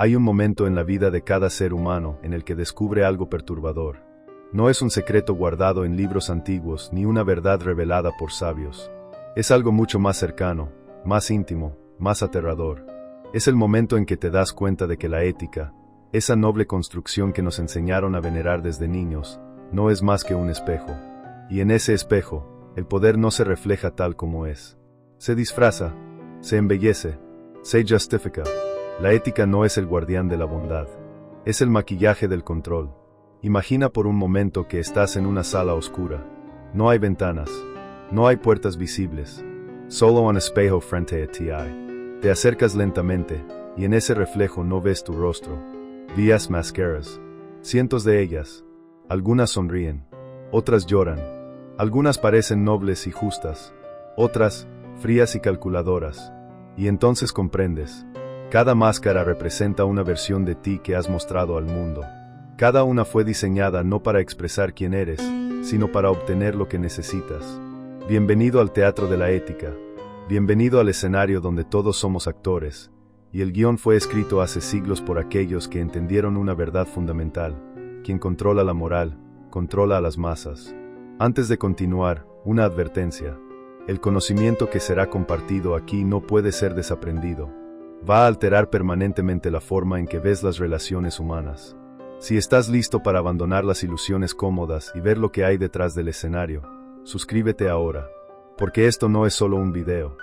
Hay un momento en la vida de cada ser humano en el que descubre algo perturbador. No es un secreto guardado en libros antiguos ni una verdad revelada por sabios. Es algo mucho más cercano, más íntimo, más aterrador. Es el momento en que te das cuenta de que la ética, esa noble construcción que nos enseñaron a venerar desde niños, no es más que un espejo. Y en ese espejo, el poder no se refleja tal como es. Se disfraza, se embellece, se justifica. La ética no es el guardián de la bondad. Es el maquillaje del control. Imagina por un momento que estás en una sala oscura. No hay ventanas. No hay puertas visibles. Solo un espejo frente a ti. Te acercas lentamente, y en ese reflejo no ves tu rostro. Vías máscaras. Cientos de ellas. Algunas sonríen. Otras lloran. Algunas parecen nobles y justas. Otras, frías y calculadoras. Y entonces comprendes. Cada máscara representa una versión de ti que has mostrado al mundo. Cada una fue diseñada no para expresar quién eres, sino para obtener lo que necesitas. Bienvenido al teatro de la ética. Bienvenido al escenario donde todos somos actores, y el guión fue escrito hace siglos por aquellos que entendieron una verdad fundamental. Quien controla la moral, controla a las masas. Antes de continuar, una advertencia. El conocimiento que será compartido aquí no puede ser desaprendido. Va a alterar permanentemente la forma en que ves las relaciones humanas. Si estás listo para abandonar las ilusiones cómodas y ver lo que hay detrás del escenario, suscríbete ahora. Porque esto no es solo un video.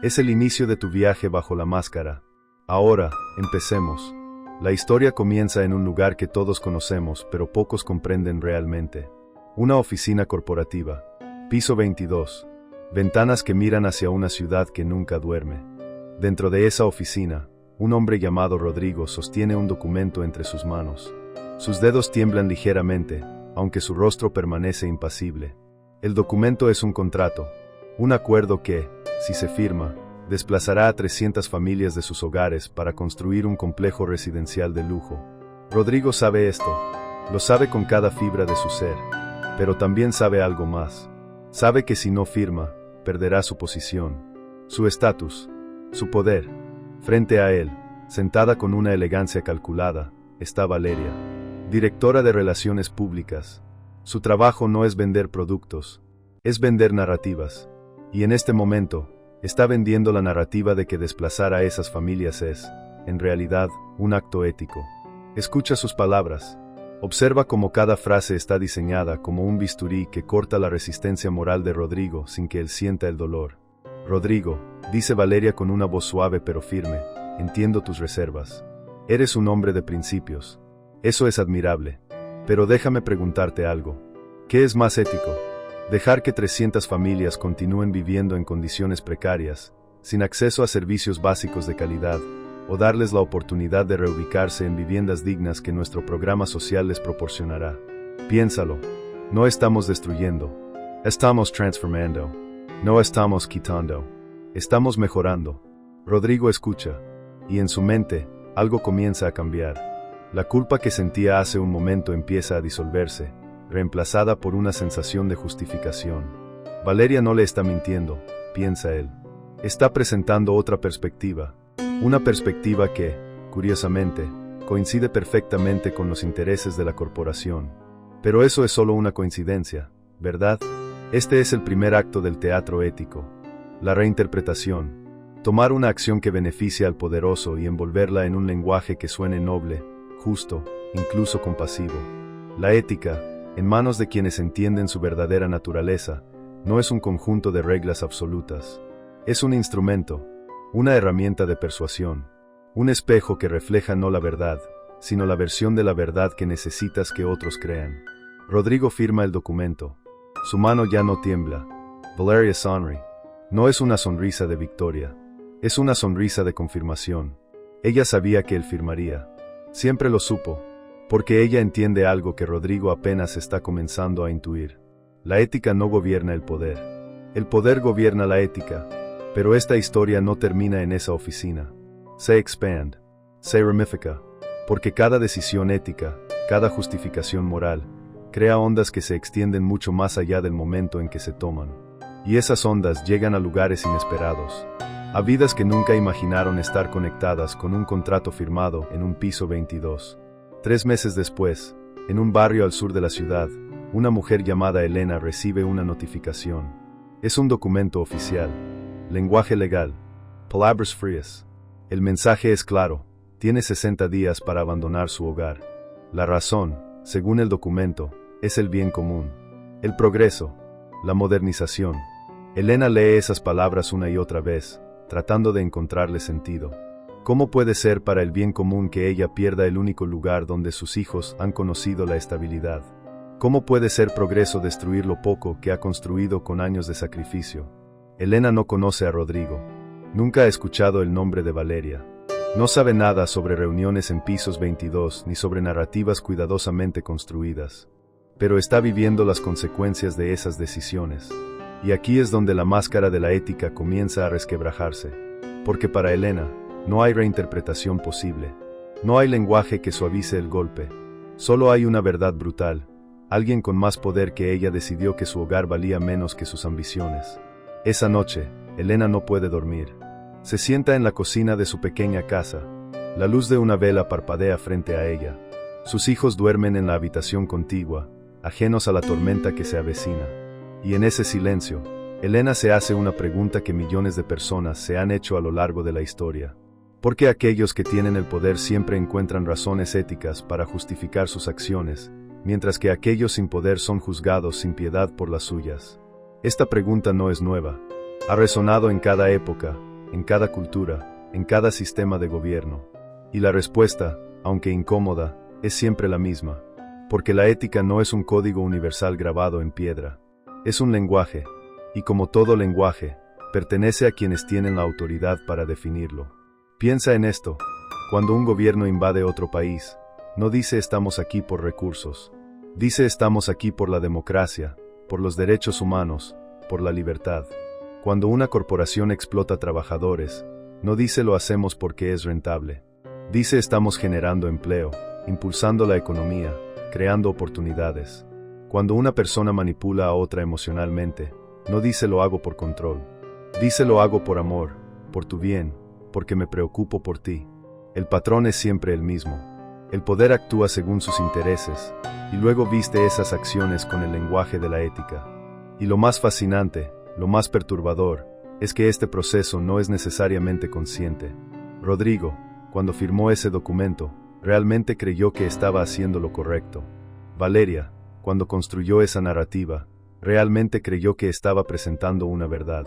Es el inicio de tu viaje bajo la máscara. Ahora, empecemos. La historia comienza en un lugar que todos conocemos, pero pocos comprenden realmente. Una oficina corporativa. Piso 22. Ventanas que miran hacia una ciudad que nunca duerme. Dentro de esa oficina, un hombre llamado Rodrigo sostiene un documento entre sus manos. Sus dedos tiemblan ligeramente, aunque su rostro permanece impasible. El documento es un contrato, un acuerdo que, si se firma, desplazará a 300 familias de sus hogares para construir un complejo residencial de lujo. Rodrigo sabe esto, lo sabe con cada fibra de su ser, pero también sabe algo más. Sabe que si no firma, perderá su posición, su estatus, su poder. Frente a él, sentada con una elegancia calculada, está Valeria, directora de Relaciones Públicas. Su trabajo no es vender productos, es vender narrativas. Y en este momento, está vendiendo la narrativa de que desplazar a esas familias es, en realidad, un acto ético. Escucha sus palabras. Observa cómo cada frase está diseñada como un bisturí que corta la resistencia moral de Rodrigo sin que él sienta el dolor. Rodrigo, dice Valeria con una voz suave pero firme, entiendo tus reservas. Eres un hombre de principios. Eso es admirable. Pero déjame preguntarte algo. ¿Qué es más ético? ¿Dejar que 300 familias continúen viviendo en condiciones precarias, sin acceso a servicios básicos de calidad, o darles la oportunidad de reubicarse en viviendas dignas que nuestro programa social les proporcionará? Piénsalo. No estamos destruyendo. Estamos transformando. No estamos quitando. Estamos mejorando. Rodrigo escucha. Y en su mente, algo comienza a cambiar. La culpa que sentía hace un momento empieza a disolverse, reemplazada por una sensación de justificación. Valeria no le está mintiendo, piensa él. Está presentando otra perspectiva. Una perspectiva que, curiosamente, coincide perfectamente con los intereses de la corporación. Pero eso es solo una coincidencia, ¿verdad? Este es el primer acto del teatro ético. La reinterpretación. Tomar una acción que beneficia al poderoso y envolverla en un lenguaje que suene noble, justo, incluso compasivo. La ética, en manos de quienes entienden su verdadera naturaleza, no es un conjunto de reglas absolutas. Es un instrumento, una herramienta de persuasión, un espejo que refleja no la verdad, sino la versión de la verdad que necesitas que otros crean. Rodrigo firma el documento. Su mano ya no tiembla. Valeria sonríe. No es una sonrisa de victoria. Es una sonrisa de confirmación. Ella sabía que él firmaría. Siempre lo supo, porque ella entiende algo que Rodrigo apenas está comenzando a intuir. La ética no gobierna el poder. El poder gobierna la ética. Pero esta historia no termina en esa oficina. Se expande, se ramifica, porque cada decisión ética, cada justificación moral, crea ondas que se extienden mucho más allá del momento en que se toman. Y esas ondas llegan a lugares inesperados. a vidas que nunca imaginaron estar conectadas con un contrato firmado en un piso 22. 3 meses después, en un barrio al sur de la ciudad, una mujer llamada Elena recibe una notificación. Es un documento oficial. Lenguaje legal. Palabras frías. El mensaje es claro. Tiene 60 días para abandonar su hogar. La razón, según el documento, es el bien común. El progreso. La modernización. Elena lee esas palabras una y otra vez, tratando de encontrarle sentido. ¿Cómo puede ser para el bien común que ella pierda el único lugar donde sus hijos han conocido la estabilidad? ¿Cómo puede ser progreso destruir lo poco que ha construido con años de sacrificio? Elena no conoce a Rodrigo. Nunca ha escuchado el nombre de Valeria. No sabe nada sobre reuniones en pisos 22 ni sobre narrativas cuidadosamente construidas. Pero está viviendo las consecuencias de esas decisiones. Y aquí es donde la máscara de la ética comienza a resquebrajarse. Porque para Elena, no hay reinterpretación posible. No hay lenguaje que suavice el golpe. Solo hay una verdad brutal. Alguien con más poder que ella decidió que su hogar valía menos que sus ambiciones. Esa noche, Elena no puede dormir. Se sienta en la cocina de su pequeña casa. La luz de una vela parpadea frente a ella. Sus hijos duermen en la habitación contigua, ajenos a la tormenta que se avecina. Y en ese silencio, Elena se hace una pregunta que millones de personas se han hecho a lo largo de la historia. ¿Por qué aquellos que tienen el poder siempre encuentran razones éticas para justificar sus acciones, mientras que aquellos sin poder son juzgados sin piedad por las suyas? Esta pregunta no es nueva. Ha resonado en cada época, en cada cultura, en cada sistema de gobierno. Y la respuesta, aunque incómoda, es siempre la misma. Porque la ética no es un código universal grabado en piedra. Es un lenguaje, y como todo lenguaje, pertenece a quienes tienen la autoridad para definirlo. Piensa en esto. Cuando un gobierno invade otro país, no dice estamos aquí por recursos. Dice estamos aquí por la democracia, por los derechos humanos, por la libertad. Cuando una corporación explota trabajadores, no dice lo hacemos porque es rentable. Dice estamos generando empleo, impulsando la economía, creando oportunidades. Cuando una persona manipula a otra emocionalmente, no dice lo hago por control. Dice lo hago por amor, por tu bien, porque me preocupo por ti. El patrón es siempre el mismo. El poder actúa según sus intereses, y luego viste esas acciones con el lenguaje de la ética. Y lo más fascinante, lo más perturbador, es que este proceso no es necesariamente consciente. Rodrigo, cuando firmó ese documento, realmente creyó que estaba haciendo lo correcto. Valeria, cuando construyó esa narrativa, realmente creyó que estaba presentando una verdad.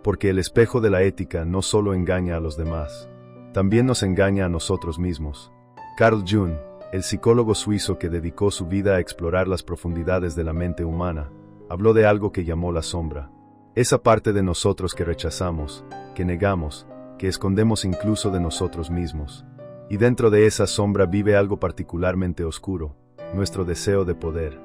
Porque el espejo de la ética no solo engaña a los demás, también nos engaña a nosotros mismos. Carl Jung, el psicólogo suizo que dedicó su vida a explorar las profundidades de la mente humana, habló de algo que llamó la sombra. Esa parte de nosotros que rechazamos, que negamos, que escondemos incluso de nosotros mismos. Y dentro de esa sombra vive algo particularmente oscuro, nuestro deseo de poder.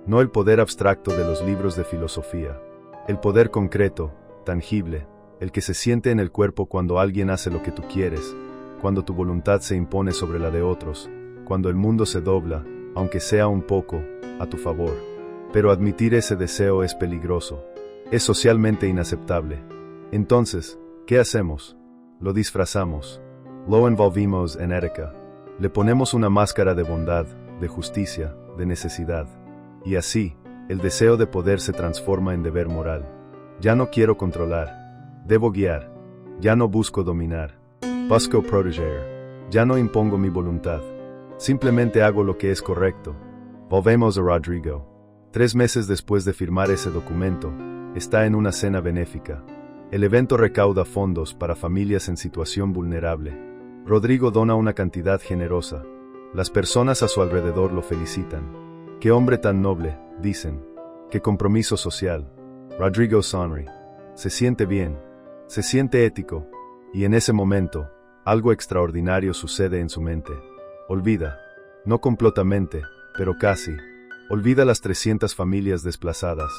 No el poder abstracto de los libros de filosofía. El poder concreto, tangible, el que se siente en el cuerpo cuando alguien hace lo que tú quieres, cuando tu voluntad se impone sobre la de otros, cuando el mundo se dobla, aunque sea un poco, a tu favor. Pero admitir ese deseo es peligroso. Es socialmente inaceptable. Entonces, ¿qué hacemos? Lo disfrazamos. Lo envolvimos en ética. Le ponemos una máscara de bondad, de justicia, de necesidad. Y así, el deseo de poder se transforma en deber moral. Ya no quiero controlar. Debo guiar. Ya no busco dominar. Busco proteger. Ya no impongo mi voluntad. Simplemente hago lo que es correcto. Volvemos a Rodrigo. 3 meses después de firmar ese documento, está en una cena benéfica. El evento recauda fondos para familias en situación vulnerable. Rodrigo dona una cantidad generosa. Las personas a su alrededor lo felicitan. ¡Qué hombre tan noble!, dicen. ¡Qué compromiso social! Rodrigo sonríe. Se siente bien. Se siente ético. Y en ese momento, algo extraordinario sucede en su mente. Olvida. No completamente, pero casi. Olvida las 300 familias desplazadas.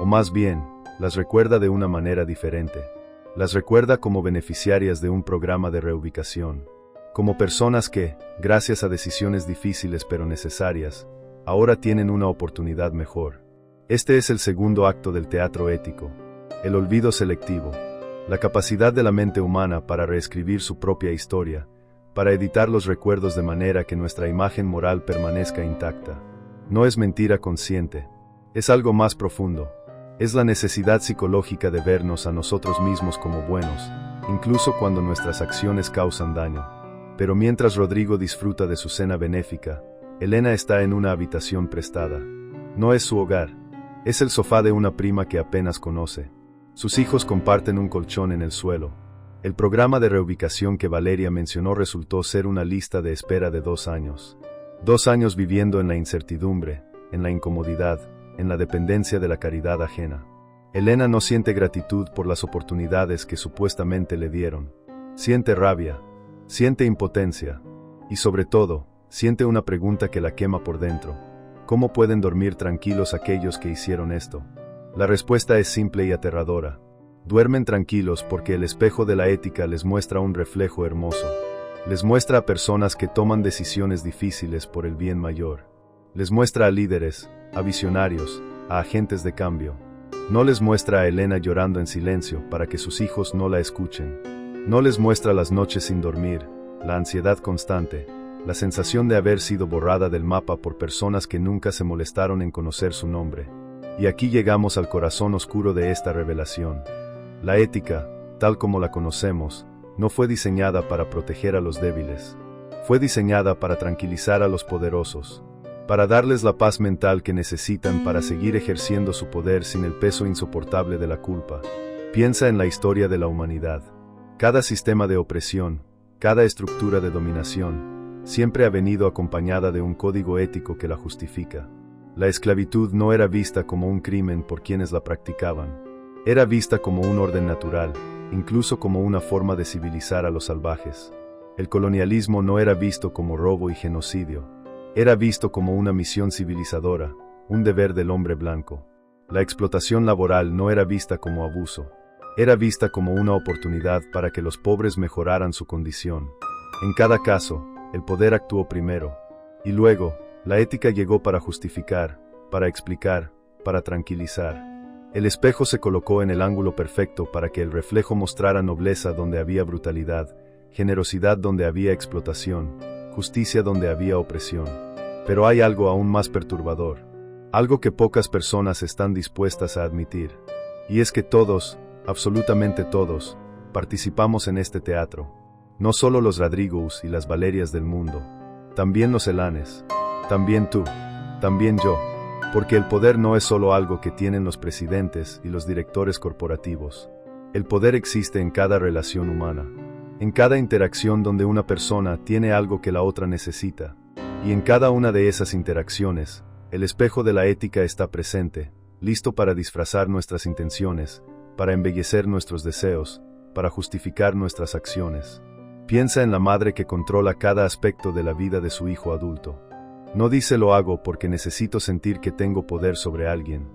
O más bien, las recuerda de una manera diferente. Las recuerda como beneficiarias de un programa de reubicación. Como personas que, gracias a decisiones difíciles pero necesarias, ahora tienen una oportunidad mejor. Este es el segundo acto del teatro ético. El olvido selectivo. La capacidad de la mente humana para reescribir su propia historia, para editar los recuerdos de manera que nuestra imagen moral permanezca intacta. No es mentira consciente, es algo más profundo. Es la necesidad psicológica de vernos a nosotros mismos como buenos, incluso cuando nuestras acciones causan daño. Pero mientras Rodrigo disfruta de su cena benéfica, Elena está en una habitación prestada. No es su hogar, es el sofá de una prima que apenas conoce. Sus hijos comparten un colchón en el suelo. El programa de reubicación que Valeria mencionó resultó ser una lista de espera de 2 años. 2 años viviendo en la incertidumbre, en la incomodidad, en la dependencia de la caridad ajena. Elena no siente gratitud por las oportunidades que supuestamente le dieron. Siente rabia, siente impotencia, y sobre todo, siente una pregunta que la quema por dentro. ¿Cómo pueden dormir tranquilos aquellos que hicieron esto? La respuesta es simple y aterradora. Duermen tranquilos porque el espejo de la ética les muestra un reflejo hermoso. Les muestra a personas que toman decisiones difíciles por el bien mayor. Les muestra a líderes, a visionarios, a agentes de cambio. No les muestra a Elena llorando en silencio para que sus hijos no la escuchen. No les muestra las noches sin dormir, la ansiedad constante, la sensación de haber sido borrada del mapa por personas que nunca se molestaron en conocer su nombre. Y aquí llegamos al corazón oscuro de esta revelación. La ética, tal como la conocemos, no fue diseñada para proteger a los débiles. Fue diseñada para tranquilizar a los poderosos, para darles la paz mental que necesitan para seguir ejerciendo su poder sin el peso insoportable de la culpa. Piensa en la historia de la humanidad. Cada sistema de opresión, cada estructura de dominación, siempre ha venido acompañada de un código ético que la justifica. La esclavitud no era vista como un crimen por quienes la practicaban. Era vista como un orden natural, incluso como una forma de civilizar a los salvajes. El colonialismo no era visto como robo y genocidio. Era visto como una misión civilizadora, un deber del hombre blanco. La explotación laboral no era vista como abuso. Era vista como una oportunidad para que los pobres mejoraran su condición. En cada caso, el poder actuó primero. Y luego, la ética llegó para justificar, para explicar, para tranquilizar. El espejo se colocó en el ángulo perfecto para que el reflejo mostrara nobleza donde había brutalidad, generosidad donde había explotación, justicia donde había opresión. Pero hay algo aún más perturbador, algo que pocas personas están dispuestas a admitir, y es que todos, absolutamente todos, participamos en este teatro. No solo los Rodrigos y las Valerias del mundo, también los Elanes, también tú, también yo, porque el poder no es solo algo que tienen los presidentes y los directores corporativos. El poder existe en cada relación humana, en cada interacción donde una persona tiene algo que la otra necesita. Y en cada una de esas interacciones, el espejo de la ética está presente, listo para disfrazar nuestras intenciones, para embellecer nuestros deseos, para justificar nuestras acciones. Piensa en la madre que controla cada aspecto de la vida de su hijo adulto. No dice lo hago porque necesito sentir que tengo poder sobre alguien.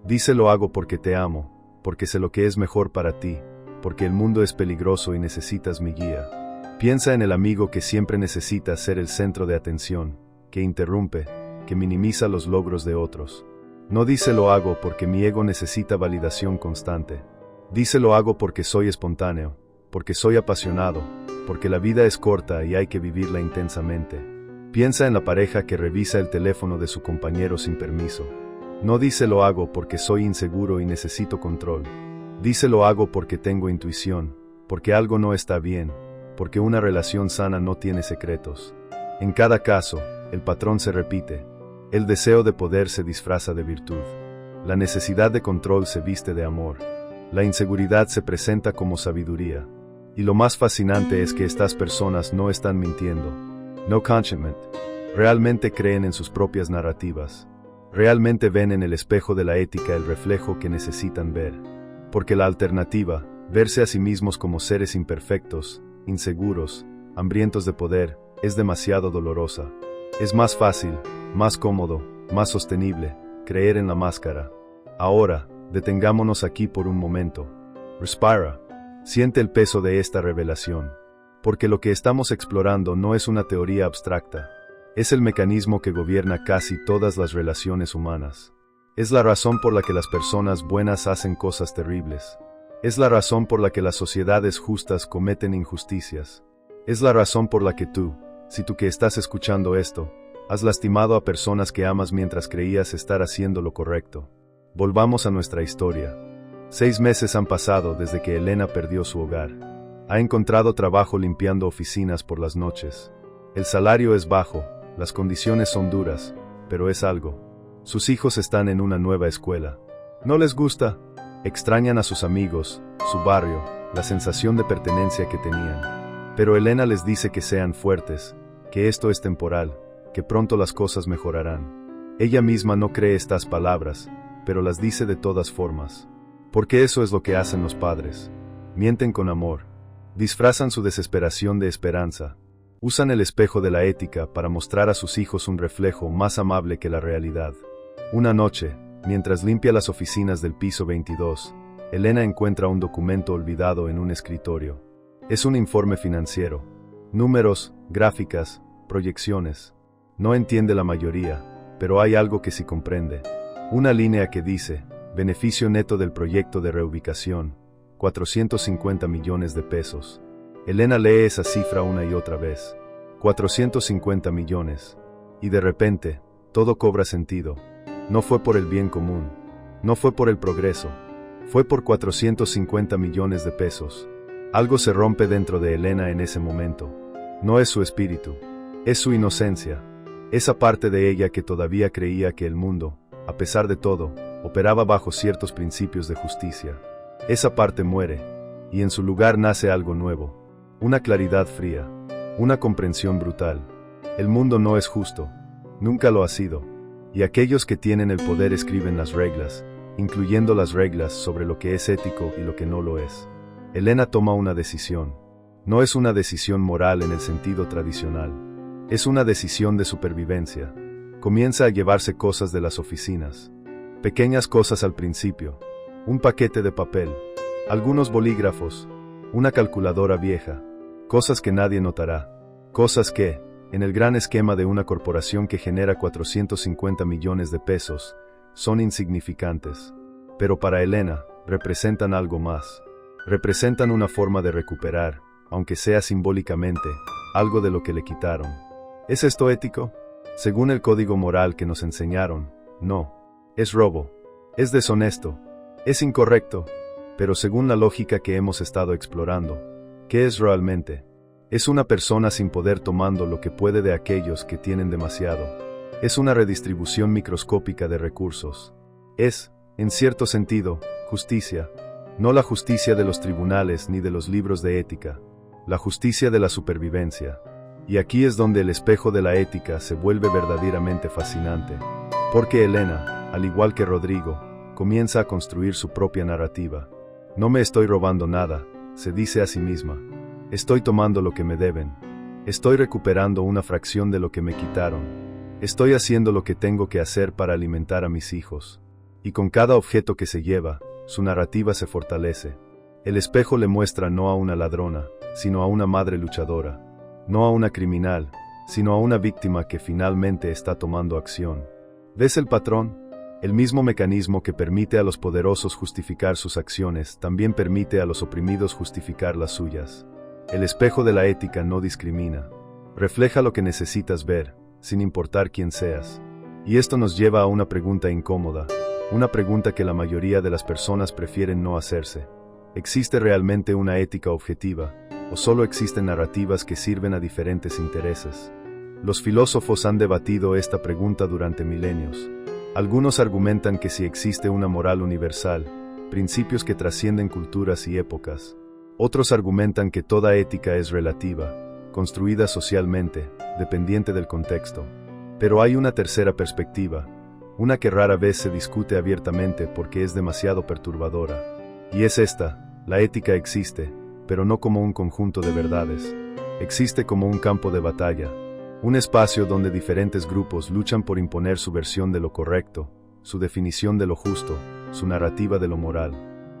Dice lo hago porque te amo, porque sé lo que es mejor para ti, porque el mundo es peligroso y necesitas mi guía. Piensa en el amigo que siempre necesita ser el centro de atención, que interrumpe, que minimiza los logros de otros. No dice lo hago porque mi ego necesita validación constante. Dice lo hago porque soy espontáneo, porque soy apasionado, porque la vida es corta y hay que vivirla intensamente. Piensa en la pareja que revisa el teléfono de su compañero sin permiso. No dice lo hago porque soy inseguro y necesito control. Dice lo hago porque tengo intuición, porque algo no está bien, porque una relación sana no tiene secretos. En cada caso, el patrón se repite. El deseo de poder se disfraza de virtud. La necesidad de control se viste de amor. La inseguridad se presenta como sabiduría. Y lo más fascinante es que estas personas no están mintiendo. No conscientment. Realmente creen en sus propias narrativas. Realmente ven en el espejo de la ética el reflejo que necesitan ver. Porque la alternativa, verse a sí mismos como seres imperfectos, inseguros, hambrientos de poder, es demasiado dolorosa. Es más fácil, más cómodo, más sostenible, creer en la máscara. Ahora, detengámonos aquí por un momento. Respira. Siente el peso de esta revelación. Porque lo que estamos explorando no es una teoría abstracta. Es el mecanismo que gobierna casi todas las relaciones humanas. Es la razón por la que las personas buenas hacen cosas terribles. Es la razón por la que las sociedades justas cometen injusticias. Es la razón por la que tú, si tú que estás escuchando esto, has lastimado a personas que amas mientras creías estar haciendo lo correcto. Volvamos a nuestra historia. 6 meses han pasado desde que Elena perdió su hogar. Ha encontrado trabajo limpiando oficinas por las noches. El salario es bajo, las condiciones son duras, pero es algo. Sus hijos están en una nueva escuela. ¿No les gusta? Extrañan a sus amigos, su barrio, la sensación de pertenencia que tenían. Pero Elena les dice que sean fuertes, que esto es temporal, que pronto las cosas mejorarán. Ella misma no cree estas palabras, pero las dice de todas formas. Porque eso es lo que hacen los padres. Mienten con amor. Disfrazan su desesperación de esperanza. Usan el espejo de la ética para mostrar a sus hijos un reflejo más amable que la realidad. Una noche, mientras limpia las oficinas del piso 22, Elena encuentra un documento olvidado en un escritorio. Es un informe financiero. Números, gráficas, proyecciones. No entiende la mayoría, pero hay algo que sí comprende. Una línea que dice, beneficio neto del proyecto de reubicación, 450 millones de pesos. Elena lee esa cifra una y otra vez. 450 millones. Y de repente, todo cobra sentido. No fue por el bien común. No fue por el progreso. Fue por 450 millones de pesos. Algo se rompe dentro de Elena en ese momento. No es su espíritu. Es su inocencia. Esa parte de ella que todavía creía que el mundo, a pesar de todo, operaba bajo ciertos principios de justicia. Esa parte muere, y en su lugar nace algo nuevo. Una claridad fría. Una comprensión brutal. El mundo no es justo. Nunca lo ha sido. Y aquellos que tienen el poder escriben las reglas, incluyendo las reglas sobre lo que es ético y lo que no lo es. Elena toma una decisión. No es una decisión moral en el sentido tradicional. Es una decisión de supervivencia. Comienza a llevarse cosas de las oficinas. Pequeñas cosas al principio. Un paquete de papel. Algunos bolígrafos. Una calculadora vieja. Cosas que nadie notará. Cosas que, en el gran esquema de una corporación que genera 450 millones de pesos, son insignificantes. Pero para Elena, representan algo más. Representan una forma de recuperar, aunque sea simbólicamente, algo de lo que le quitaron. ¿Es esto ético? Según el código moral que nos enseñaron, no. Es robo. Es deshonesto. Es incorrecto. Pero según la lógica que hemos estado explorando, ¿qué es realmente? Es una persona sin poder tomando lo que puede de aquellos que tienen demasiado. Es una redistribución microscópica de recursos. Es, en cierto sentido, justicia. No la justicia de los tribunales ni de los libros de ética. La justicia de la supervivencia. Y aquí es donde el espejo de la ética se vuelve verdaderamente fascinante. Porque Elena, al igual que Rodrigo, comienza a construir su propia narrativa. No me estoy robando nada, se dice a sí misma. Estoy tomando lo que me deben. Estoy recuperando una fracción de lo que me quitaron. Estoy haciendo lo que tengo que hacer para alimentar a mis hijos. Y con cada objeto que se lleva, su narrativa se fortalece. El espejo le muestra no a una ladrona, sino a una madre luchadora. No a una criminal, sino a una víctima que finalmente está tomando acción. ¿Ves el patrón? El mismo mecanismo que permite a los poderosos justificar sus acciones, también permite a los oprimidos justificar las suyas. El espejo de la ética no discrimina. Refleja lo que necesitas ver, sin importar quién seas. Y esto nos lleva a una pregunta incómoda, una pregunta que la mayoría de las personas prefieren no hacerse. ¿Existe realmente una ética objetiva, o solo existen narrativas que sirven a diferentes intereses? Los filósofos han debatido esta pregunta durante milenios. Algunos argumentan que sí existe una moral universal, principios que trascienden culturas y épocas. Otros argumentan que toda ética es relativa, construida socialmente, dependiente del contexto. Pero hay una tercera perspectiva, una que rara vez se discute abiertamente porque es demasiado perturbadora. Y es esta: la ética existe, pero no como un conjunto de verdades. Existe como un campo de batalla. Un espacio donde diferentes grupos luchan por imponer su versión de lo correcto, su definición de lo justo, su narrativa de lo moral.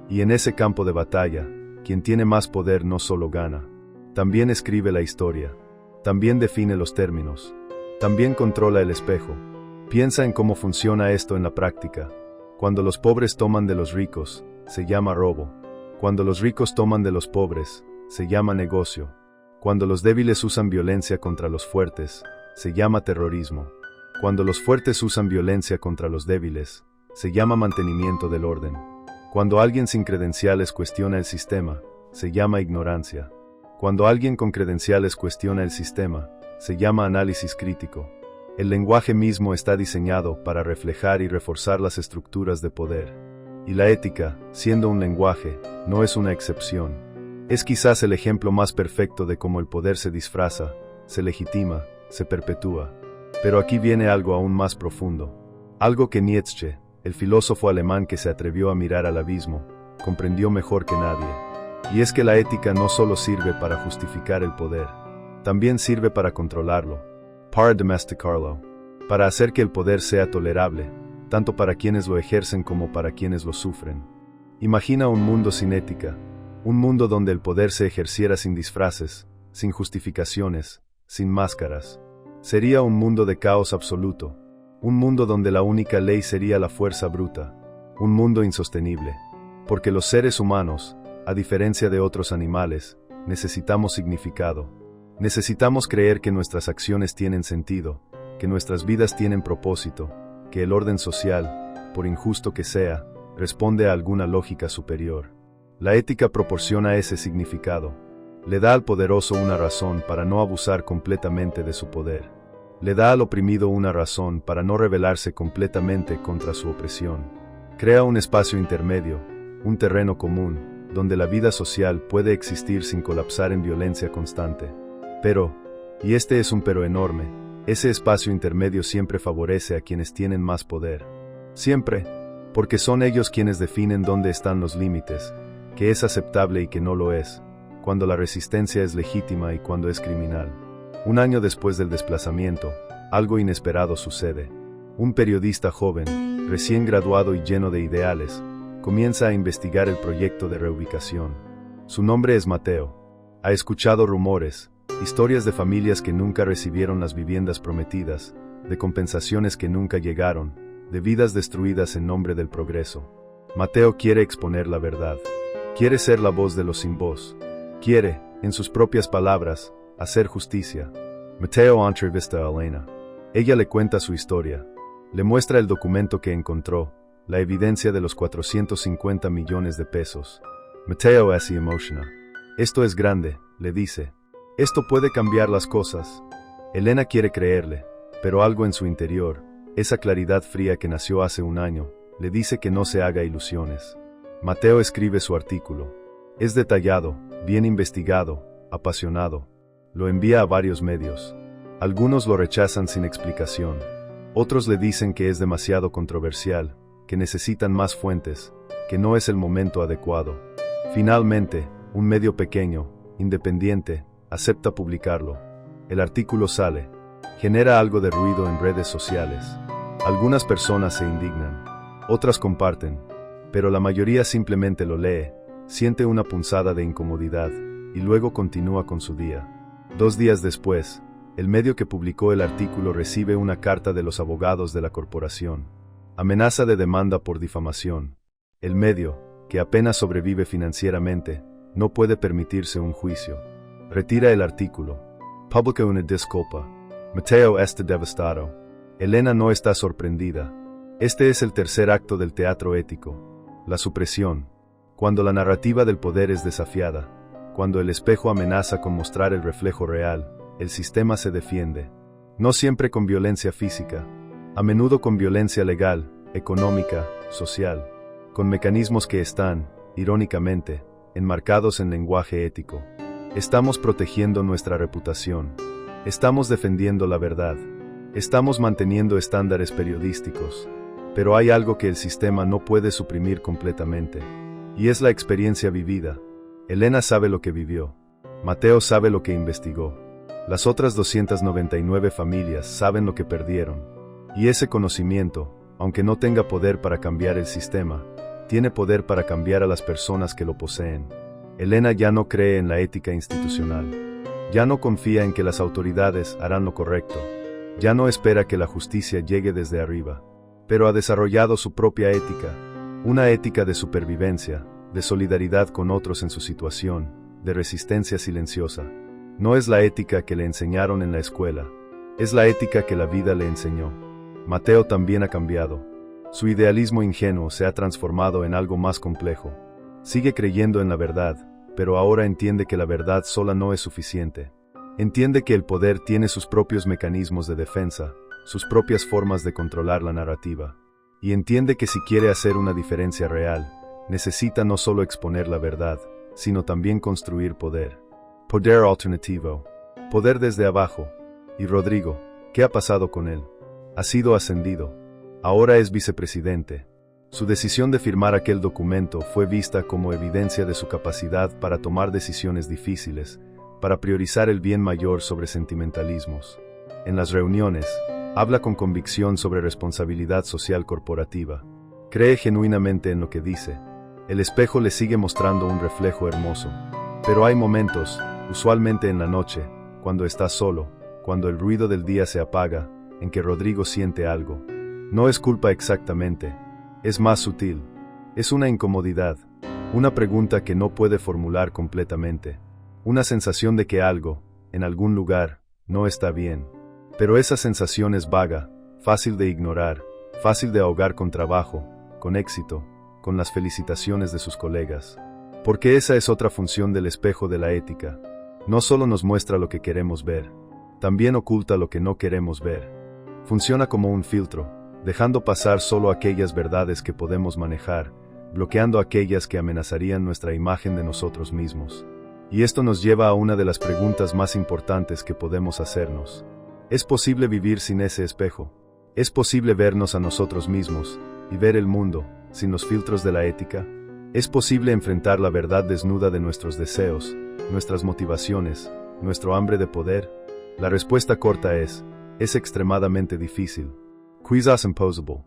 Y en ese campo de batalla, quien tiene más poder no solo gana, también escribe la historia, también define los términos, también controla el espejo. Piensa en cómo funciona esto en la práctica. Cuando los pobres toman de los ricos, se llama robo. Cuando los ricos toman de los pobres, se llama negocio. Cuando los débiles usan violencia contra los fuertes, se llama terrorismo. Cuando los fuertes usan violencia contra los débiles, se llama mantenimiento del orden. Cuando alguien sin credenciales cuestiona el sistema, se llama ignorancia. Cuando alguien con credenciales cuestiona el sistema, se llama análisis crítico. El lenguaje mismo está diseñado para reflejar y reforzar las estructuras de poder. Y la ética, siendo un lenguaje, no es una excepción. Es quizás el ejemplo más perfecto de cómo el poder se disfraza, se legitima, se perpetúa. Pero aquí viene algo aún más profundo. Algo que Nietzsche, el filósofo alemán que se atrevió a mirar al abismo, comprendió mejor que nadie. Y es que la ética no solo sirve para justificar el poder, también sirve para controlarlo, para domesticarlo, para hacer que el poder sea tolerable, tanto para quienes lo ejercen como para quienes lo sufren. Imagina un mundo sin ética, un mundo donde el poder se ejerciera sin disfraces, sin justificaciones, sin máscaras. Sería un mundo de caos absoluto, un mundo donde la única ley sería la fuerza bruta, un mundo insostenible, porque los seres humanos, a diferencia de otros animales, necesitamos significado. Necesitamos creer que nuestras acciones tienen sentido, que nuestras vidas tienen propósito, que el orden social, por injusto que sea, responde a alguna lógica superior. La ética proporciona ese significado. Le da al poderoso una razón para no abusar completamente de su poder. Le da al oprimido una razón para no rebelarse completamente contra su opresión. Crea un espacio intermedio, un terreno común, donde la vida social puede existir sin colapsar en violencia constante. Pero, y este es un pero enorme, ese espacio intermedio siempre favorece a quienes tienen más poder. Siempre, porque son ellos quienes definen dónde están los límites, qué es aceptable y qué no lo es, cuando la resistencia es legítima y cuando es criminal. Un año después del desplazamiento, algo inesperado sucede. Un periodista joven, recién graduado y lleno de ideales, comienza a investigar el proyecto de reubicación. Su nombre es Mateo. Ha escuchado rumores, historias de familias que nunca recibieron las viviendas prometidas, de compensaciones que nunca llegaron, de vidas destruidas en nombre del progreso. Mateo quiere exponer la verdad. Quiere ser la voz de los sin voz. Quiere, en sus propias palabras, hacer justicia. Mateo entrevista a Elena. Ella le cuenta su historia. Le muestra el documento que encontró, la evidencia de los 450 millones de pesos. Mateo se emociona. Esto es grande, le dice. Esto puede cambiar las cosas. Elena quiere creerle, pero algo en su interior, esa claridad fría que nació hace un año, le dice que no se haga ilusiones. Mateo escribe su artículo. Es detallado, bien investigado, apasionado. Lo envía a varios medios. Algunos lo rechazan sin explicación. Otros le dicen que es demasiado controversial, que necesitan más fuentes, que no es el momento adecuado. Finalmente, un medio pequeño, independiente, acepta publicarlo. El artículo sale. Genera algo de ruido en redes sociales. Algunas personas se indignan. Otras comparten. Pero la mayoría simplemente lo lee, siente una punzada de incomodidad, y luego continúa con su día. 2 días después, el medio que publicó el artículo recibe una carta de los abogados de la corporación. Amenaza de demanda por difamación. El medio, que apenas sobrevive financieramente, no puede permitirse un juicio. Retira el artículo. Publica una disculpa. Mateo está devastado. Elena no está sorprendida. Este es el tercer acto del teatro ético. La supresión. Cuando la narrativa del poder es desafiada, cuando el espejo amenaza con mostrar el reflejo real, el sistema se defiende. No siempre con violencia física, a menudo con violencia legal, económica, social, con mecanismos que están, irónicamente, enmarcados en lenguaje ético. Estamos protegiendo nuestra reputación. Estamos defendiendo la verdad. Estamos manteniendo estándares periodísticos. Pero hay algo que el sistema no puede suprimir completamente. Y es la experiencia vivida. Elena sabe lo que vivió. Mateo sabe lo que investigó. Las otras 299 familias saben lo que perdieron. Y ese conocimiento, aunque no tenga poder para cambiar el sistema, tiene poder para cambiar a las personas que lo poseen. Elena ya no cree en la ética institucional. Ya no confía en que las autoridades harán lo correcto. Ya no espera que la justicia llegue desde arriba. Pero ha desarrollado su propia ética, una ética de supervivencia, de solidaridad con otros en su situación, de resistencia silenciosa. No es la ética que le enseñaron en la escuela, es la ética que la vida le enseñó. Mateo también ha cambiado. Su idealismo ingenuo se ha transformado en algo más complejo. Sigue creyendo en la verdad, pero ahora entiende que la verdad sola no es suficiente. Entiende que el poder tiene sus propios mecanismos de defensa, sus propias formas de controlar la narrativa. Y entiende que si quiere hacer una diferencia real, necesita no solo exponer la verdad, sino también construir poder. Poder alternativo. Poder desde abajo. Y Rodrigo, ¿qué ha pasado con él? Ha sido ascendido. Ahora es vicepresidente. Su decisión de firmar aquel documento fue vista como evidencia de su capacidad para tomar decisiones difíciles, para priorizar el bien mayor sobre sentimentalismos. En las reuniones, habla con convicción sobre responsabilidad social corporativa. Cree genuinamente en lo que dice. El espejo le sigue mostrando un reflejo hermoso. Pero hay momentos, usualmente en la noche, cuando está solo, cuando el ruido del día se apaga, en que Rodrigo siente algo. No es culpa exactamente. Es más sutil. Es una incomodidad. Una pregunta que no puede formular completamente. Una sensación de que algo, en algún lugar, no está bien. Pero esa sensación es vaga, fácil de ignorar, fácil de ahogar con trabajo, con éxito, con las felicitaciones de sus colegas. Porque esa es otra función del espejo de la ética. No solo nos muestra lo que queremos ver, también oculta lo que no queremos ver. Funciona como un filtro, dejando pasar solo aquellas verdades que podemos manejar, bloqueando aquellas que amenazarían nuestra imagen de nosotros mismos. Y esto nos lleva a una de las preguntas más importantes que podemos hacernos. ¿Es posible vivir sin ese espejo? ¿Es posible vernos a nosotros mismos, y ver el mundo, sin los filtros de la ética? ¿Es posible enfrentar la verdad desnuda de nuestros deseos, nuestras motivaciones, nuestro hambre de poder? La respuesta corta es extremadamente difícil. Quizás imposible.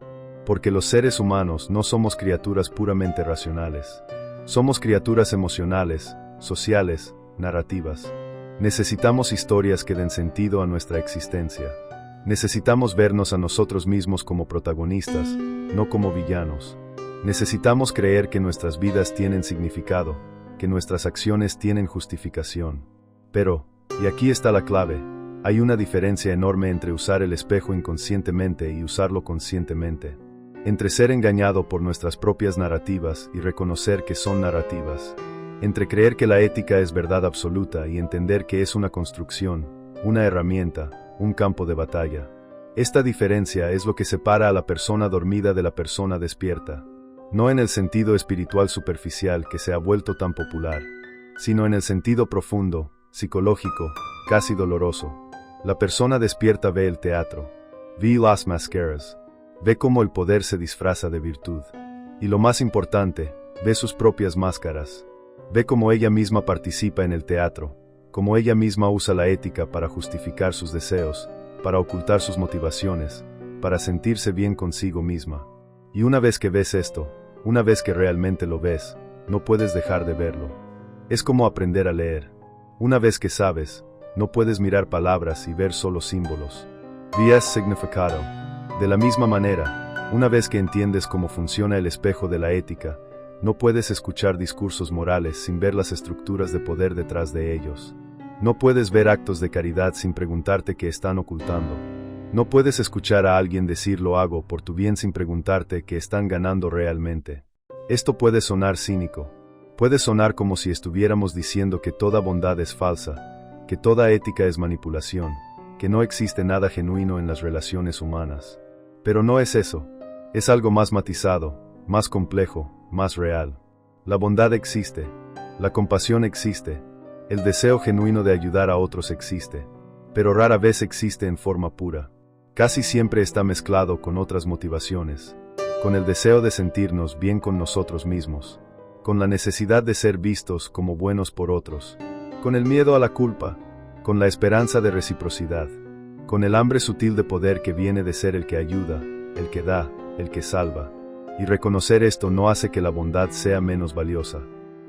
Porque los seres humanos no somos criaturas puramente racionales. Somos criaturas emocionales, sociales, narrativas. Necesitamos historias que den sentido a nuestra existencia. Necesitamos vernos a nosotros mismos como protagonistas, no como villanos. Necesitamos creer que nuestras vidas tienen significado, que nuestras acciones tienen justificación. Pero, y aquí está la clave, hay una diferencia enorme entre usar el espejo inconscientemente y usarlo conscientemente. Entre ser engañado por nuestras propias narrativas y reconocer que son narrativas. Entre creer que la ética es verdad absoluta y entender que es una construcción, una herramienta, un campo de batalla. Esta diferencia es lo que separa a la persona dormida de la persona despierta. No en el sentido espiritual superficial que se ha vuelto tan popular, sino en el sentido profundo, psicológico, casi doloroso. La persona despierta ve el teatro, ve las máscaras, ve cómo el poder se disfraza de virtud. Y lo más importante, ve sus propias máscaras. Ve cómo ella misma participa en el teatro, cómo ella misma usa la ética para justificar sus deseos, para ocultar sus motivaciones, para sentirse bien consigo misma. Y una vez que ves esto, una vez que realmente lo ves, no puedes dejar de verlo. Es como aprender a leer. Una vez que sabes, no puedes mirar palabras y ver solo símbolos. Ves significado. De la misma manera, una vez que entiendes cómo funciona el espejo de la ética, no puedes escuchar discursos morales sin ver las estructuras de poder detrás de ellos. No puedes ver actos de caridad sin preguntarte qué están ocultando. No puedes escuchar a alguien decir lo hago por tu bien sin preguntarte qué están ganando realmente. Esto puede sonar cínico. Puede sonar como si estuviéramos diciendo que toda bondad es falsa, que toda ética es manipulación, que no existe nada genuino en las relaciones humanas. Pero no es eso. Es algo más matizado, más complejo, más real. La bondad existe, la compasión existe, el deseo genuino de ayudar a otros existe, pero rara vez existe en forma pura. Casi siempre está mezclado con otras motivaciones, con el deseo de sentirnos bien con nosotros mismos, con la necesidad de ser vistos como buenos por otros, con el miedo a la culpa, con la esperanza de reciprocidad, con el hambre sutil de poder que viene de ser el que ayuda, el que da, el que salva. Y reconocer esto no hace que la bondad sea menos valiosa.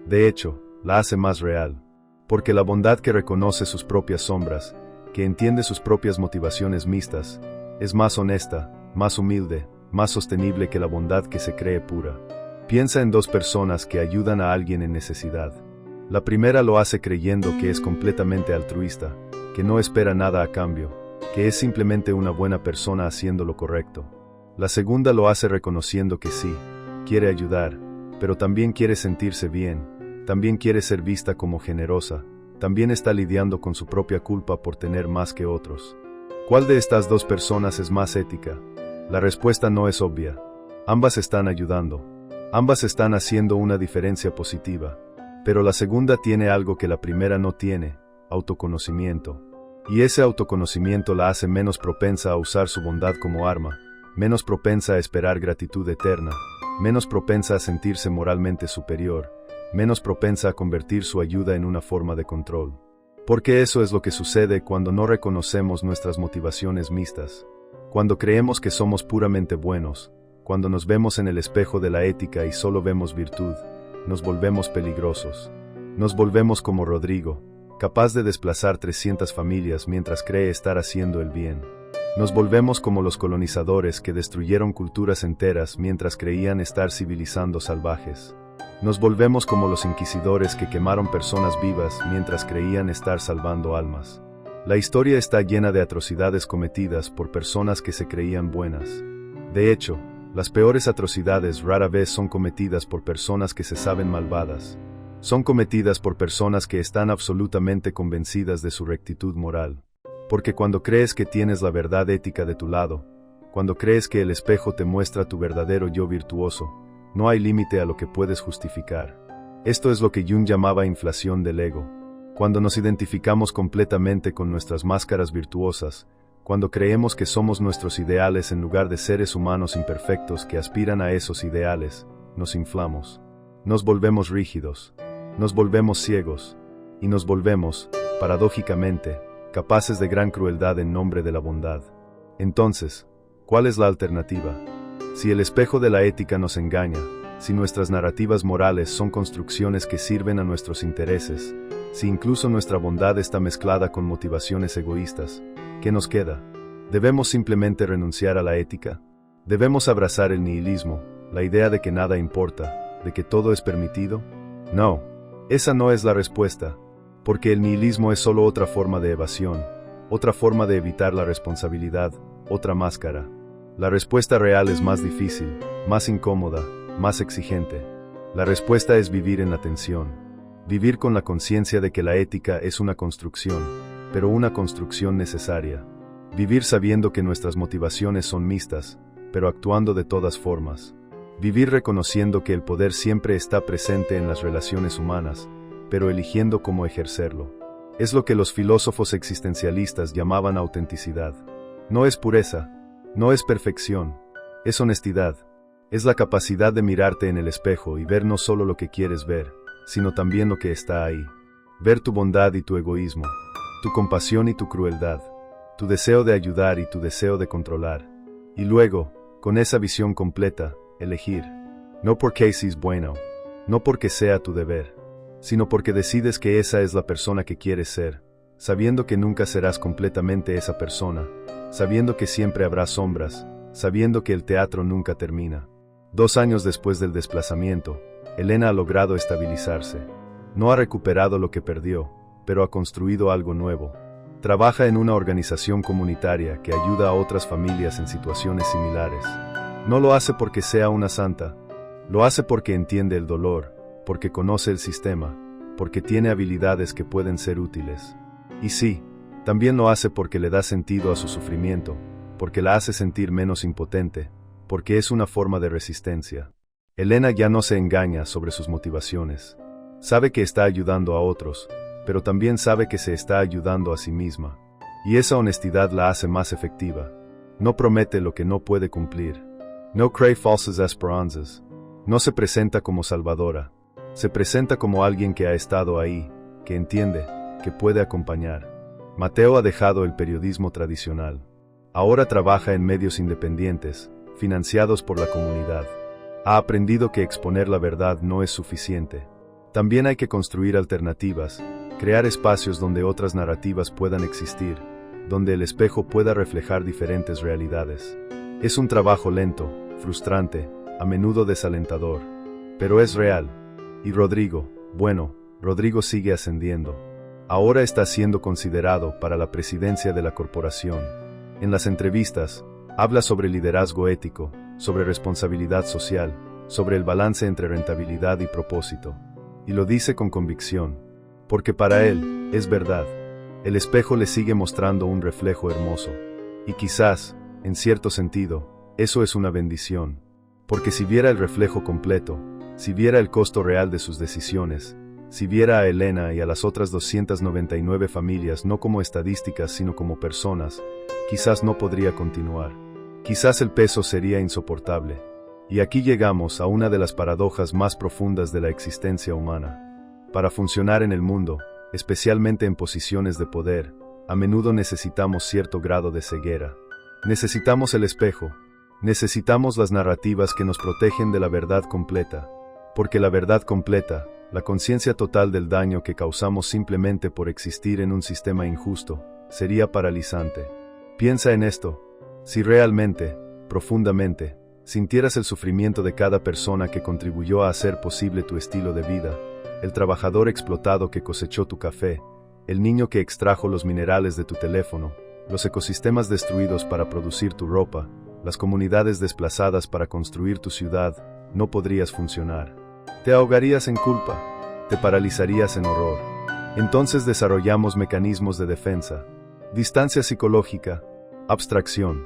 De hecho, la hace más real. Porque la bondad que reconoce sus propias sombras, que entiende sus propias motivaciones mixtas, es más honesta, más humilde, más sostenible que la bondad que se cree pura. Piensa en dos personas que ayudan a alguien en necesidad. La primera lo hace creyendo que es completamente altruista, que no espera nada a cambio, que es simplemente una buena persona haciendo lo correcto. La segunda lo hace reconociendo que sí, quiere ayudar, pero también quiere sentirse bien, también quiere ser vista como generosa, también está lidiando con su propia culpa por tener más que otros. ¿Cuál de estas dos personas es más ética? La respuesta no es obvia. Ambas están ayudando. Ambas están haciendo una diferencia positiva. Pero la segunda tiene algo que la primera no tiene: autoconocimiento. Y ese autoconocimiento la hace menos propensa a usar su bondad como arma, menos propensa a esperar gratitud eterna, menos propensa a sentirse moralmente superior, menos propensa a convertir su ayuda en una forma de control. Porque eso es lo que sucede cuando no reconocemos nuestras motivaciones mixtas. Cuando creemos que somos puramente buenos, cuando nos vemos en el espejo de la ética y solo vemos virtud, nos volvemos peligrosos. Nos volvemos como Rodrigo, capaz de desplazar 300 familias mientras cree estar haciendo el bien. Nos volvemos como los colonizadores que destruyeron culturas enteras mientras creían estar civilizando salvajes. Nos volvemos como los inquisidores que quemaron personas vivas mientras creían estar salvando almas. La historia está llena de atrocidades cometidas por personas que se creían buenas. De hecho, las peores atrocidades rara vez son cometidas por personas que se saben malvadas. Son cometidas por personas que están absolutamente convencidas de su rectitud moral. Porque cuando crees que tienes la verdad ética de tu lado, cuando crees que el espejo te muestra tu verdadero yo virtuoso, no hay límite a lo que puedes justificar. Esto es lo que Jung llamaba inflación del ego. Cuando nos identificamos completamente con nuestras máscaras virtuosas, cuando creemos que somos nuestros ideales en lugar de seres humanos imperfectos que aspiran a esos ideales, nos inflamos. Nos volvemos rígidos, nos volvemos ciegos, y nos volvemos, paradójicamente, capaces de gran crueldad en nombre de la bondad. Entonces, ¿cuál es la alternativa? Si el espejo de la ética nos engaña, si nuestras narrativas morales son construcciones que sirven a nuestros intereses, si incluso nuestra bondad está mezclada con motivaciones egoístas, ¿qué nos queda? ¿Debemos simplemente renunciar a la ética? ¿Debemos abrazar el nihilismo, la idea de que nada importa, de que todo es permitido? No, esa no es la respuesta, porque el nihilismo es solo otra forma de evasión, otra forma de evitar la responsabilidad, otra máscara. La respuesta real es más difícil, más incómoda, más exigente. La respuesta es vivir en la tensión. Vivir con la conciencia de que la ética es una construcción, pero una construcción necesaria. Vivir sabiendo que nuestras motivaciones son mixtas, pero actuando de todas formas. Vivir reconociendo que el poder siempre está presente en las relaciones humanas, pero eligiendo cómo ejercerlo. Es lo que los filósofos existencialistas llamaban autenticidad. No es pureza. No es perfección, es honestidad, es la capacidad de mirarte en el espejo y ver no solo lo que quieres ver, sino también lo que está ahí. Ver tu bondad y tu egoísmo, tu compasión y tu crueldad, tu deseo de ayudar y tu deseo de controlar. Y luego, con esa visión completa, elegir. No porque seas bueno, no porque sea tu deber, sino porque decides que esa es la persona que quieres ser, sabiendo que nunca serás completamente esa persona, sabiendo que siempre habrá sombras, sabiendo que el teatro nunca termina. 2 años después del desplazamiento, Elena ha logrado estabilizarse. No ha recuperado lo que perdió, pero ha construido algo nuevo. Trabaja en una organización comunitaria que ayuda a otras familias en situaciones similares. No lo hace porque sea una santa, lo hace porque entiende el dolor, porque conoce el sistema, porque tiene habilidades que pueden ser útiles. Y sí, también lo hace porque le da sentido a su sufrimiento, porque la hace sentir menos impotente, porque es una forma de resistencia. Elena ya no se engaña sobre sus motivaciones. Sabe que está ayudando a otros, pero también sabe que se está ayudando a sí misma. Y esa honestidad la hace más efectiva. No promete lo que no puede cumplir. No cree falsas esperanzas. No se presenta como salvadora. Se presenta como alguien que ha estado ahí, que entiende, que puede acompañar. Mateo ha dejado el periodismo tradicional. Ahora trabaja en medios independientes, financiados por la comunidad. Ha aprendido que exponer la verdad no es suficiente. También hay que construir alternativas, crear espacios donde otras narrativas puedan existir, donde el espejo pueda reflejar diferentes realidades. Es un trabajo lento, frustrante, a menudo desalentador. pero es real. Y Rodrigo, bueno, Rodrigo sigue ascendiendo. Ahora está siendo considerado para la presidencia de la corporación. En las entrevistas, habla sobre liderazgo ético, sobre responsabilidad social, sobre el balance entre rentabilidad y propósito. Y lo dice con convicción, porque para él, es verdad. El espejo le sigue mostrando un reflejo hermoso. Y quizás, en cierto sentido, eso es una bendición. Porque si viera el reflejo completo, si viera el costo real de sus decisiones, si viera a Elena y a las otras 299 familias no como estadísticas sino como personas, quizás no podría continuar. Quizás el peso sería insoportable. Y aquí llegamos a una de las paradojas más profundas de la existencia humana. Para funcionar en el mundo, especialmente en posiciones de poder, a menudo necesitamos cierto grado de ceguera. Necesitamos el espejo. Necesitamos las narrativas que nos protegen de la verdad completa. Porque la verdad completa, la conciencia total del daño que causamos simplemente por existir en un sistema injusto, sería paralizante. Piensa en esto. Si realmente, profundamente, sintieras el sufrimiento de cada persona que contribuyó a hacer posible tu estilo de vida, el trabajador explotado que cosechó tu café, el niño que extrajo los minerales de tu teléfono, los ecosistemas destruidos para producir tu ropa, las comunidades desplazadas para construir tu ciudad, no podrías funcionar. Te ahogarías en culpa, te paralizarías en horror. Entonces desarrollamos mecanismos de defensa, distancia psicológica, abstracción,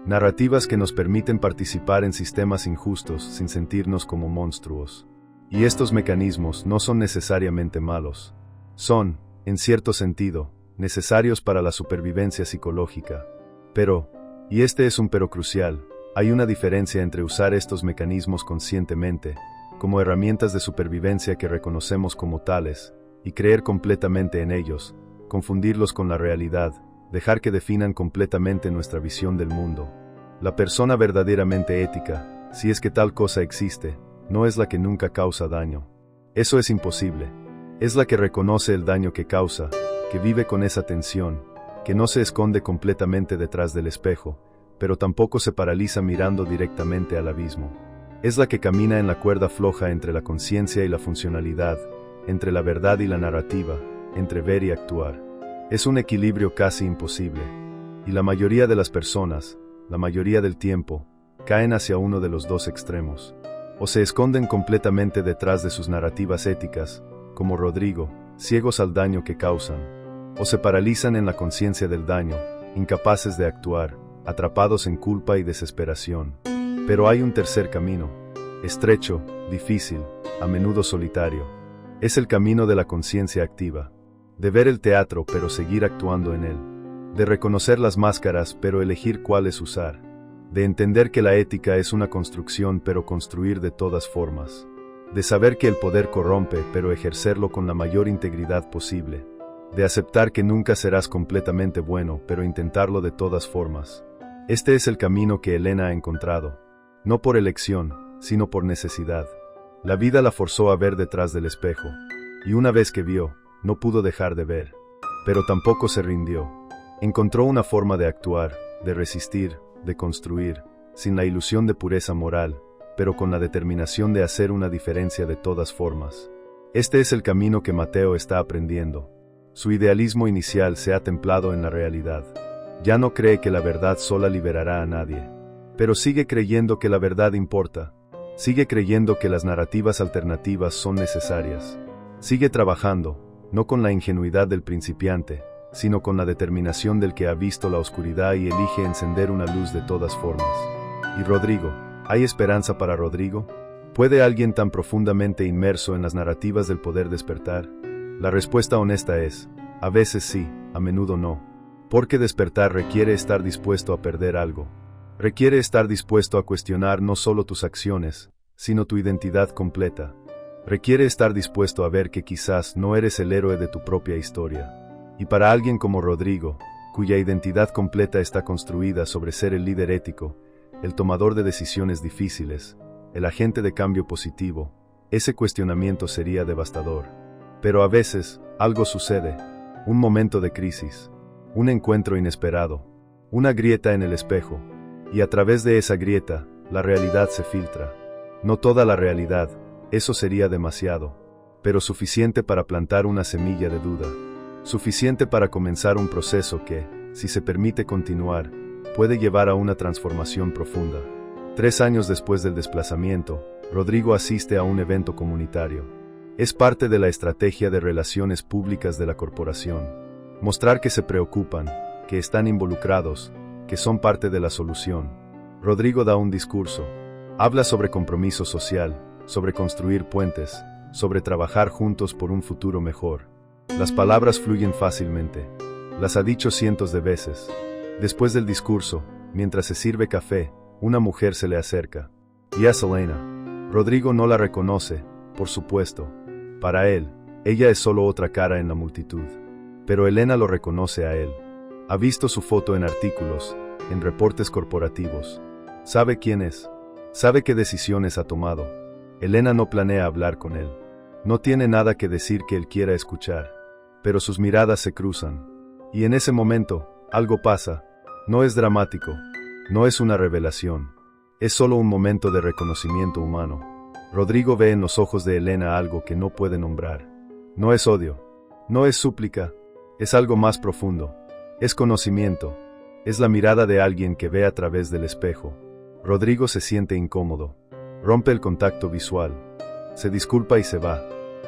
narrativas que nos permiten participar en sistemas injustos sin sentirnos como monstruos. Y estos mecanismos no son necesariamente malos. Son, en cierto sentido, necesarios para la supervivencia psicológica. Pero, y este es un pero crucial, hay una diferencia entre usar estos mecanismos conscientemente, como herramientas de supervivencia que reconocemos como tales, y creer completamente en ellos, confundirlos con la realidad, dejar que definan completamente nuestra visión del mundo. La persona verdaderamente ética, si es que tal cosa existe, no es la que nunca causa daño. Eso es imposible. Es la que reconoce el daño que causa, que vive con esa tensión, que no se esconde completamente detrás del espejo, pero tampoco se paraliza mirando directamente al abismo. Es la que camina en la cuerda floja entre la conciencia y la funcionalidad, entre la verdad y la narrativa, entre ver y actuar. Es un equilibrio casi imposible. Y la mayoría de las personas, la mayoría del tiempo, caen hacia uno de los dos extremos. O se esconden completamente detrás de sus narrativas éticas, como Rodrigo, ciegos al daño que causan. O se paralizan en la conciencia del daño, incapaces de actuar, atrapados en culpa y desesperación. Pero hay un tercer camino, estrecho, difícil, a menudo solitario. Es el camino de la conciencia activa, de ver el teatro pero seguir actuando en él, de reconocer las máscaras pero elegir cuáles usar, de entender que la ética es una construcción pero construir de todas formas, de saber que el poder corrompe pero ejercerlo con la mayor integridad posible, de aceptar que nunca serás completamente bueno pero intentarlo de todas formas. Este es el camino que Elena ha encontrado. No por elección, sino por necesidad. La vida la forzó a ver detrás del espejo, y una vez que vio, no pudo dejar de ver. Pero tampoco se rindió. Encontró una forma de actuar, de resistir, de construir, sin la ilusión de pureza moral, pero con la determinación de hacer una diferencia de todas formas. Este es el camino que Mateo está aprendiendo. Su idealismo inicial se ha templado en la realidad. Ya no cree que la verdad sola liberará a nadie. Pero sigue creyendo que la verdad importa. Sigue creyendo que las narrativas alternativas son necesarias. Sigue trabajando, no con la ingenuidad del principiante, sino con la determinación del que ha visto la oscuridad y elige encender una luz de todas formas. ¿Y Rodrigo? ¿Hay esperanza para Rodrigo? ¿Puede alguien tan profundamente inmerso en las narrativas del poder despertar? La respuesta honesta es, a veces sí, a menudo no. Porque despertar requiere estar dispuesto a perder algo. Requiere estar dispuesto a cuestionar no solo tus acciones, sino tu identidad completa. Requiere estar dispuesto a ver que quizás no eres el héroe de tu propia historia. Y para alguien como Rodrigo, cuya identidad completa está construida sobre ser el líder ético, el tomador de decisiones difíciles, el agente de cambio positivo, ese cuestionamiento sería devastador. Pero a veces, algo sucede, un momento de crisis, un encuentro inesperado, una grieta en el espejo, y a través de esa grieta, la realidad se filtra. No toda la realidad, Eso sería demasiado. Pero suficiente para plantar una semilla de duda. Suficiente para comenzar un proceso que, si se permite continuar, puede llevar a una transformación profunda. 3 años después del desplazamiento, Rodrigo asiste a un evento comunitario. Es parte de la estrategia de relaciones públicas de la corporación. Mostrar que se preocupan, que están involucrados, que son parte de la solución. Rodrigo da un discurso. Habla sobre compromiso social, sobre construir puentes, sobre trabajar juntos por un futuro mejor. Las palabras fluyen fácilmente. Las ha dicho cientos de veces. Después del discurso, mientras se sirve café, una mujer se le acerca. Y es Elena. Rodrigo no la reconoce, por supuesto. Para él, ella es solo otra cara en la multitud. Pero Elena lo reconoce a él. Ha visto su foto en artículos, en reportes corporativos. Sabe quién es. Sabe qué decisiones ha tomado. Elena no planea hablar con él. No tiene nada que decir que él quiera escuchar. Pero sus miradas se cruzan. Y en ese momento, algo pasa. No es dramático. No es una revelación. Es solo un momento de reconocimiento humano. Rodrigo ve en los ojos de Elena algo que no puede nombrar. No es odio. No es súplica. Es algo más profundo. Es conocimiento. Es la mirada de alguien que ve a través del espejo. Rodrigo se siente incómodo. Rompe el contacto visual. Se disculpa y se va.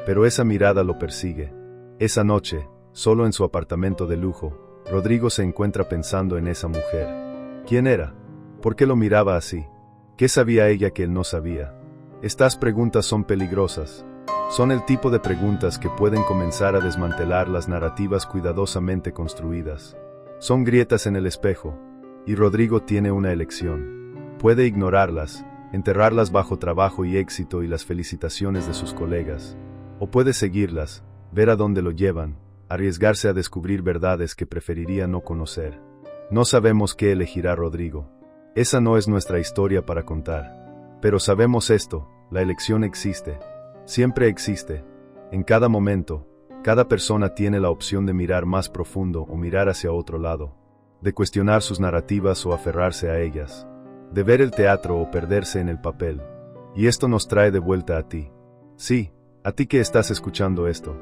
Pero esa mirada lo persigue. Esa noche, solo en su apartamento de lujo, Rodrigo se encuentra pensando en esa mujer. ¿Quién era? ¿Por qué lo miraba así? ¿Qué sabía ella que él no sabía? Estas preguntas son peligrosas. Son el tipo de preguntas que pueden comenzar a desmantelar las narrativas cuidadosamente construidas. Son grietas en el espejo, y Rodrigo tiene una elección. Puede ignorarlas, enterrarlas bajo trabajo y éxito y las felicitaciones de sus colegas. O puede seguirlas, ver a dónde lo llevan, arriesgarse a descubrir verdades que preferiría no conocer. No sabemos qué elegirá Rodrigo. Esa no es nuestra historia para contar. Pero sabemos esto, la elección existe. Siempre existe. En cada momento, cada persona tiene la opción de mirar más profundo o mirar hacia otro lado, de cuestionar sus narrativas o aferrarse a ellas, de ver el teatro o perderse en el papel. Y esto nos trae de vuelta a ti. Sí, a ti que estás escuchando esto.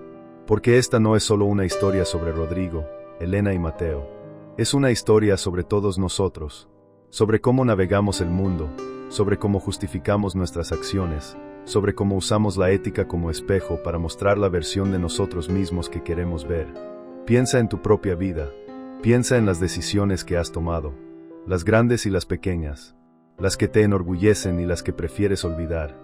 Porque esta no es solo una historia sobre Rodrigo, Elena y Mateo. Es una historia sobre todos nosotros, sobre cómo navegamos el mundo, sobre cómo justificamos nuestras acciones, sobre cómo usamos la ética como espejo para mostrar la versión de nosotros mismos que queremos ver. Piensa en tu propia vida. Piensa en las decisiones que has tomado, las grandes y las pequeñas, las que te enorgullecen y las que prefieres olvidar.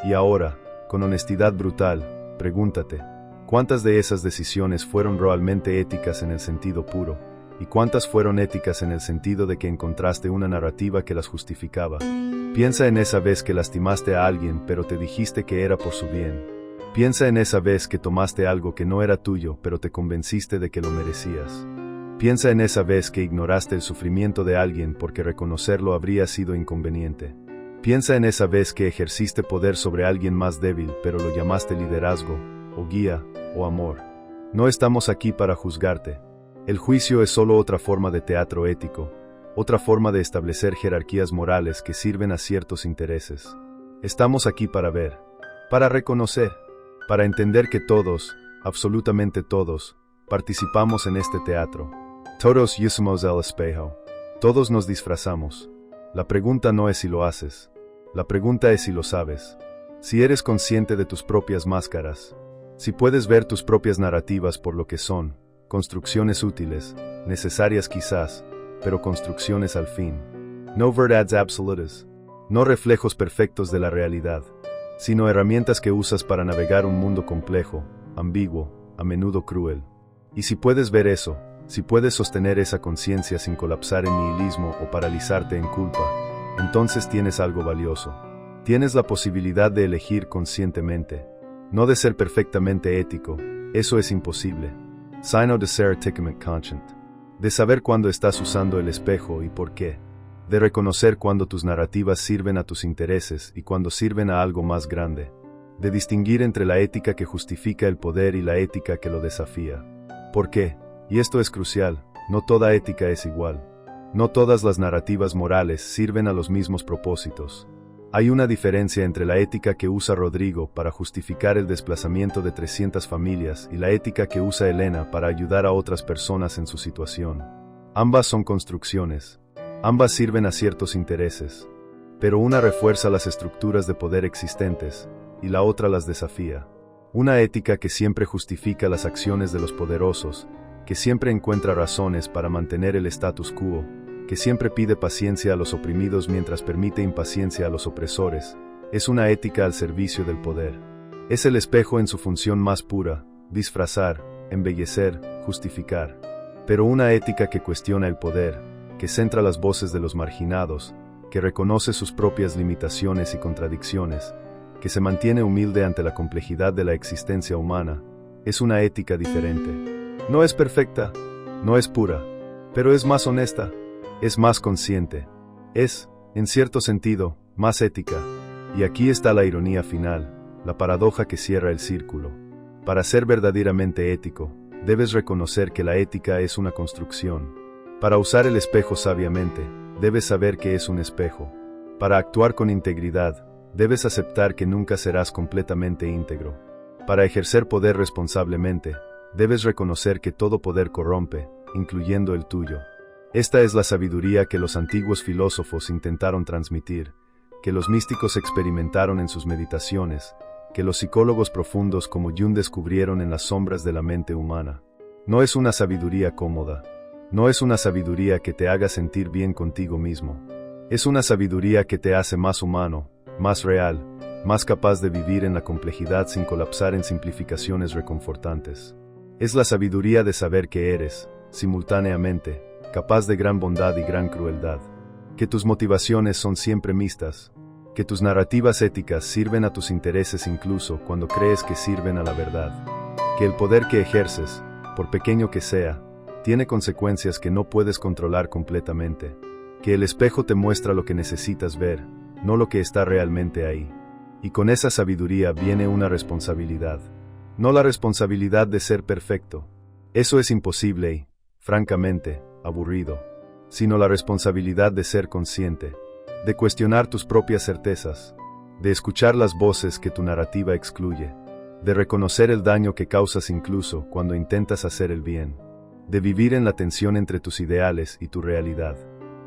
Y ahora, con honestidad brutal, pregúntate, ¿cuántas de esas decisiones fueron realmente éticas en el sentido puro? ¿Y cuántas fueron éticas en el sentido de que encontraste una narrativa que las justificaba? Piensa en esa vez que lastimaste a alguien pero te dijiste que era por su bien. Piensa en esa vez que tomaste algo que no era tuyo pero te convenciste de que lo merecías. Piensa en esa vez que ignoraste el sufrimiento de alguien porque reconocerlo habría sido inconveniente. Piensa en esa vez que ejerciste poder sobre alguien más débil pero lo llamaste liderazgo, o guía, o amor. No estamos aquí para juzgarte. El juicio es solo otra forma de teatro ético, otra forma de establecer jerarquías morales que sirven a ciertos intereses. Estamos aquí para ver, para reconocer, para entender que todos, absolutamente todos, participamos en este teatro. Todos usamos el espejo. Todos nos disfrazamos. La pregunta no es si lo haces. La pregunta es si lo sabes. Si eres consciente de tus propias máscaras. Si puedes ver tus propias narrativas por lo que son. Construcciones útiles, necesarias quizás, pero construcciones al fin. No verdades absolutas. No reflejos perfectos de la realidad, sino herramientas que usas para navegar un mundo complejo, ambiguo, a menudo cruel. Y si puedes ver eso, si puedes sostener esa conciencia sin colapsar en nihilismo o paralizarte en culpa, entonces tienes algo valioso. Tienes la posibilidad de elegir conscientemente. No de ser perfectamente ético, eso es imposible. Sino de ser éticamente consciente. De saber cuándo estás usando el espejo y por qué. De reconocer cuándo tus narrativas sirven a tus intereses y cuándo sirven a algo más grande. De distinguir entre la ética que justifica el poder y la ética que lo desafía. ¿Por qué? Y esto es crucial, no toda ética es igual. No todas las narrativas morales sirven a los mismos propósitos. Hay una diferencia entre la ética que usa Rodrigo para justificar el desplazamiento de 300 familias y la ética que usa Elena para ayudar a otras personas en su situación. Ambas son construcciones. Ambas sirven a ciertos intereses. Pero una refuerza las estructuras de poder existentes, y la otra las desafía. Una ética que siempre justifica las acciones de los poderosos, que siempre encuentra razones para mantener el status quo, que siempre pide paciencia a los oprimidos mientras permite impaciencia a los opresores, es una ética al servicio del poder. Es el espejo en su función más pura, disfrazar, embellecer, justificar. Pero una ética que cuestiona el poder, que centra las voces de los marginados, que reconoce sus propias limitaciones y contradicciones, que se mantiene humilde ante la complejidad de la existencia humana, es una ética diferente. No es perfecta, no es pura, pero es más honesta, es más consciente, es, en cierto sentido, más ética. Y aquí está la ironía final, la paradoja que cierra el círculo. Para ser verdaderamente ético, debes reconocer que la ética es una construcción. Para usar el espejo sabiamente, debes saber que es un espejo. Para actuar con integridad, debes aceptar que nunca serás completamente íntegro. Para ejercer poder responsablemente, debes reconocer que todo poder corrompe, incluyendo el tuyo. Esta es la sabiduría que los antiguos filósofos intentaron transmitir, que los místicos experimentaron en sus meditaciones, que los psicólogos profundos como Jung descubrieron en las sombras de la mente humana. No es una sabiduría cómoda. No es una sabiduría que te haga sentir bien contigo mismo. Es una sabiduría que te hace más humano, más real, más capaz de vivir en la complejidad sin colapsar en simplificaciones reconfortantes. Es la sabiduría de saber que eres, simultáneamente, capaz de gran bondad y gran crueldad. Que tus motivaciones son siempre mixtas. Que tus narrativas éticas sirven a tus intereses incluso cuando crees que sirven a la verdad. Que el poder que ejerces, por pequeño que sea, tiene consecuencias que no puedes controlar completamente. Que el espejo te muestra lo que necesitas ver, no lo que está realmente ahí. Y con esa sabiduría viene una responsabilidad. No la responsabilidad de ser perfecto. Eso es imposible y, francamente, aburrido. Sino la responsabilidad de ser consciente. De cuestionar tus propias certezas. De escuchar las voces que tu narrativa excluye. De reconocer el daño que causas incluso cuando intentas hacer el bien. De vivir en la tensión entre tus ideales y tu realidad.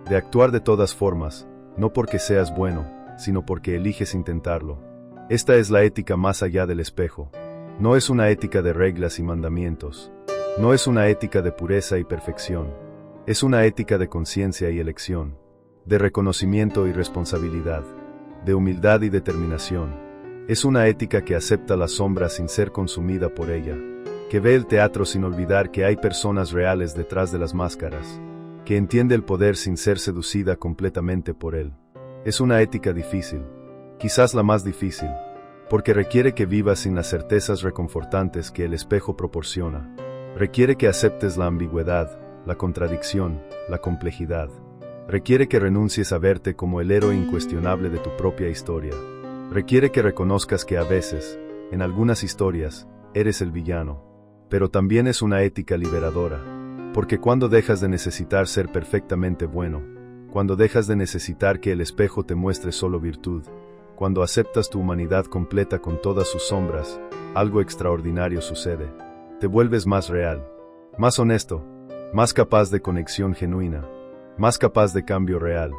De actuar de todas formas, no porque seas bueno, sino porque eliges intentarlo. Esta es la ética más allá del espejo. No es una ética de reglas y mandamientos. No es una ética de pureza y perfección. Es una ética de conciencia y elección. De reconocimiento y responsabilidad. De humildad y determinación. Es una ética que acepta la sombra sin ser consumida por ella. Que ve el teatro sin olvidar que hay personas reales detrás de las máscaras, que entiende el poder sin ser seducida completamente por él. Es una ética difícil, quizás la más difícil, porque requiere que vivas sin las certezas reconfortantes que el espejo proporciona. Requiere que aceptes la ambigüedad, la contradicción, la complejidad. Requiere que renuncies a verte como el héroe incuestionable de tu propia historia. Requiere que reconozcas que a veces, en algunas historias, eres el villano. Pero también es una ética liberadora, porque cuando dejas de necesitar ser perfectamente bueno, cuando dejas de necesitar que el espejo te muestre solo virtud, cuando aceptas tu humanidad completa con todas sus sombras, algo extraordinario sucede. Te vuelves más real, más honesto, más capaz de conexión genuina, más capaz de cambio real,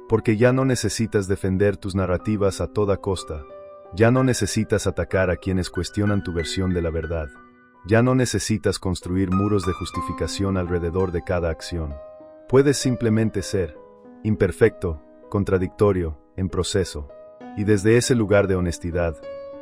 porque ya no necesitas defender tus narrativas a toda costa, ya no necesitas atacar a quienes cuestionan tu versión de la verdad. Ya no necesitas construir muros de justificación alrededor de cada acción. Puedes simplemente ser, imperfecto, contradictorio, en proceso. Y desde ese lugar de honestidad,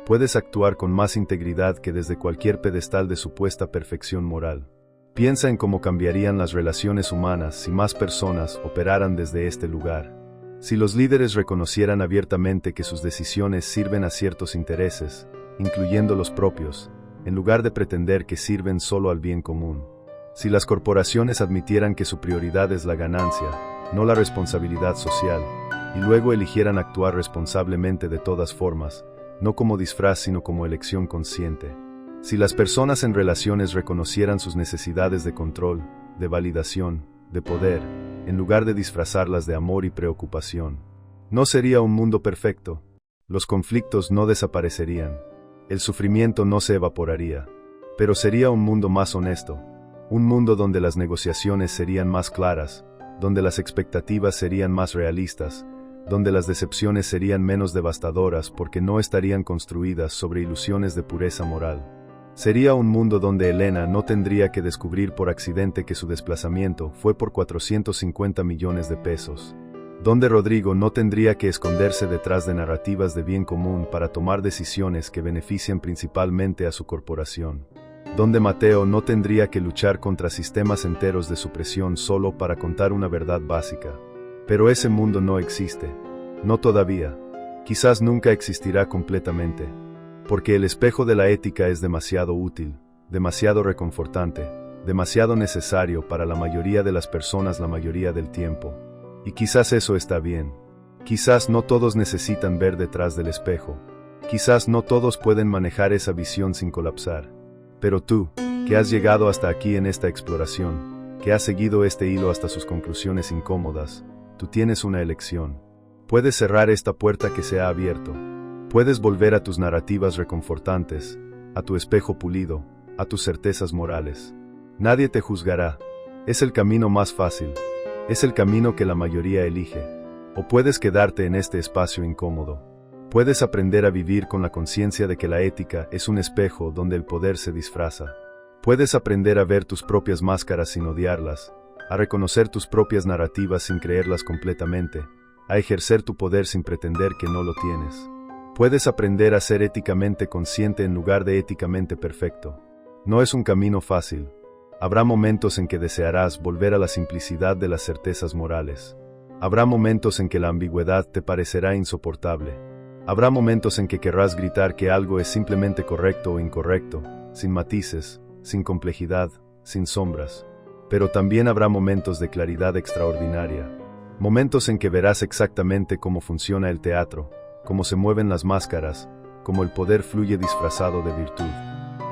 puedes actuar con más integridad que desde cualquier pedestal de supuesta perfección moral. Piensa en cómo cambiarían las relaciones humanas si más personas operaran desde este lugar. Si los líderes reconocieran abiertamente que sus decisiones sirven a ciertos intereses, incluyendo los propios, en lugar de pretender que sirven solo al bien común. Si las corporaciones admitieran que su prioridad es la ganancia, no la responsabilidad social, y luego eligieran actuar responsablemente de todas formas, no como disfraz sino como elección consciente. Si las personas en relaciones reconocieran sus necesidades de control, de validación, de poder, en lugar de disfrazarlas de amor y preocupación. No sería un mundo perfecto. Los conflictos no desaparecerían. El sufrimiento no se evaporaría. Pero sería un mundo más honesto. Un mundo donde las negociaciones serían más claras, donde las expectativas serían más realistas, donde las decepciones serían menos devastadoras porque no estarían construidas sobre ilusiones de pureza moral. Sería un mundo donde Elena no tendría que descubrir por accidente que su desplazamiento fue por 450 millones de pesos. Donde Rodrigo no tendría que esconderse detrás de narrativas de bien común para tomar decisiones que benefician principalmente a su corporación. Donde Mateo no tendría que luchar contra sistemas enteros de supresión solo para contar una verdad básica. Pero ese mundo no existe. No todavía. Quizás nunca existirá completamente. Porque el espejo de la ética es demasiado útil, demasiado reconfortante, demasiado necesario para la mayoría de las personas la mayoría del tiempo. Y quizás eso está bien. Quizás no todos necesitan ver detrás del espejo. Quizás no todos pueden manejar esa visión sin colapsar. Pero tú, que has llegado hasta aquí en esta exploración, que has seguido este hilo hasta sus conclusiones incómodas, tú tienes una elección. Puedes cerrar esta puerta que se ha abierto. Puedes volver a tus narrativas reconfortantes, a tu espejo pulido, a tus certezas morales. Nadie te juzgará. Es el camino más fácil. Es el camino que la mayoría elige. O puedes quedarte en este espacio incómodo. Puedes aprender a vivir con la conciencia de que la ética es un espejo donde el poder se disfraza. Puedes aprender a ver tus propias máscaras sin odiarlas, a reconocer tus propias narrativas sin creerlas completamente, a ejercer tu poder sin pretender que no lo tienes. Puedes aprender a ser éticamente consciente en lugar de éticamente perfecto. No es un camino fácil. Habrá momentos en que desearás volver a la simplicidad de las certezas morales. Habrá momentos en que la ambigüedad te parecerá insoportable. Habrá momentos en que querrás gritar que algo es simplemente correcto o incorrecto, sin matices, sin complejidad, sin sombras. Pero también habrá momentos de claridad extraordinaria. Momentos en que verás exactamente cómo funciona el teatro, cómo se mueven las máscaras, cómo el poder fluye disfrazado de virtud.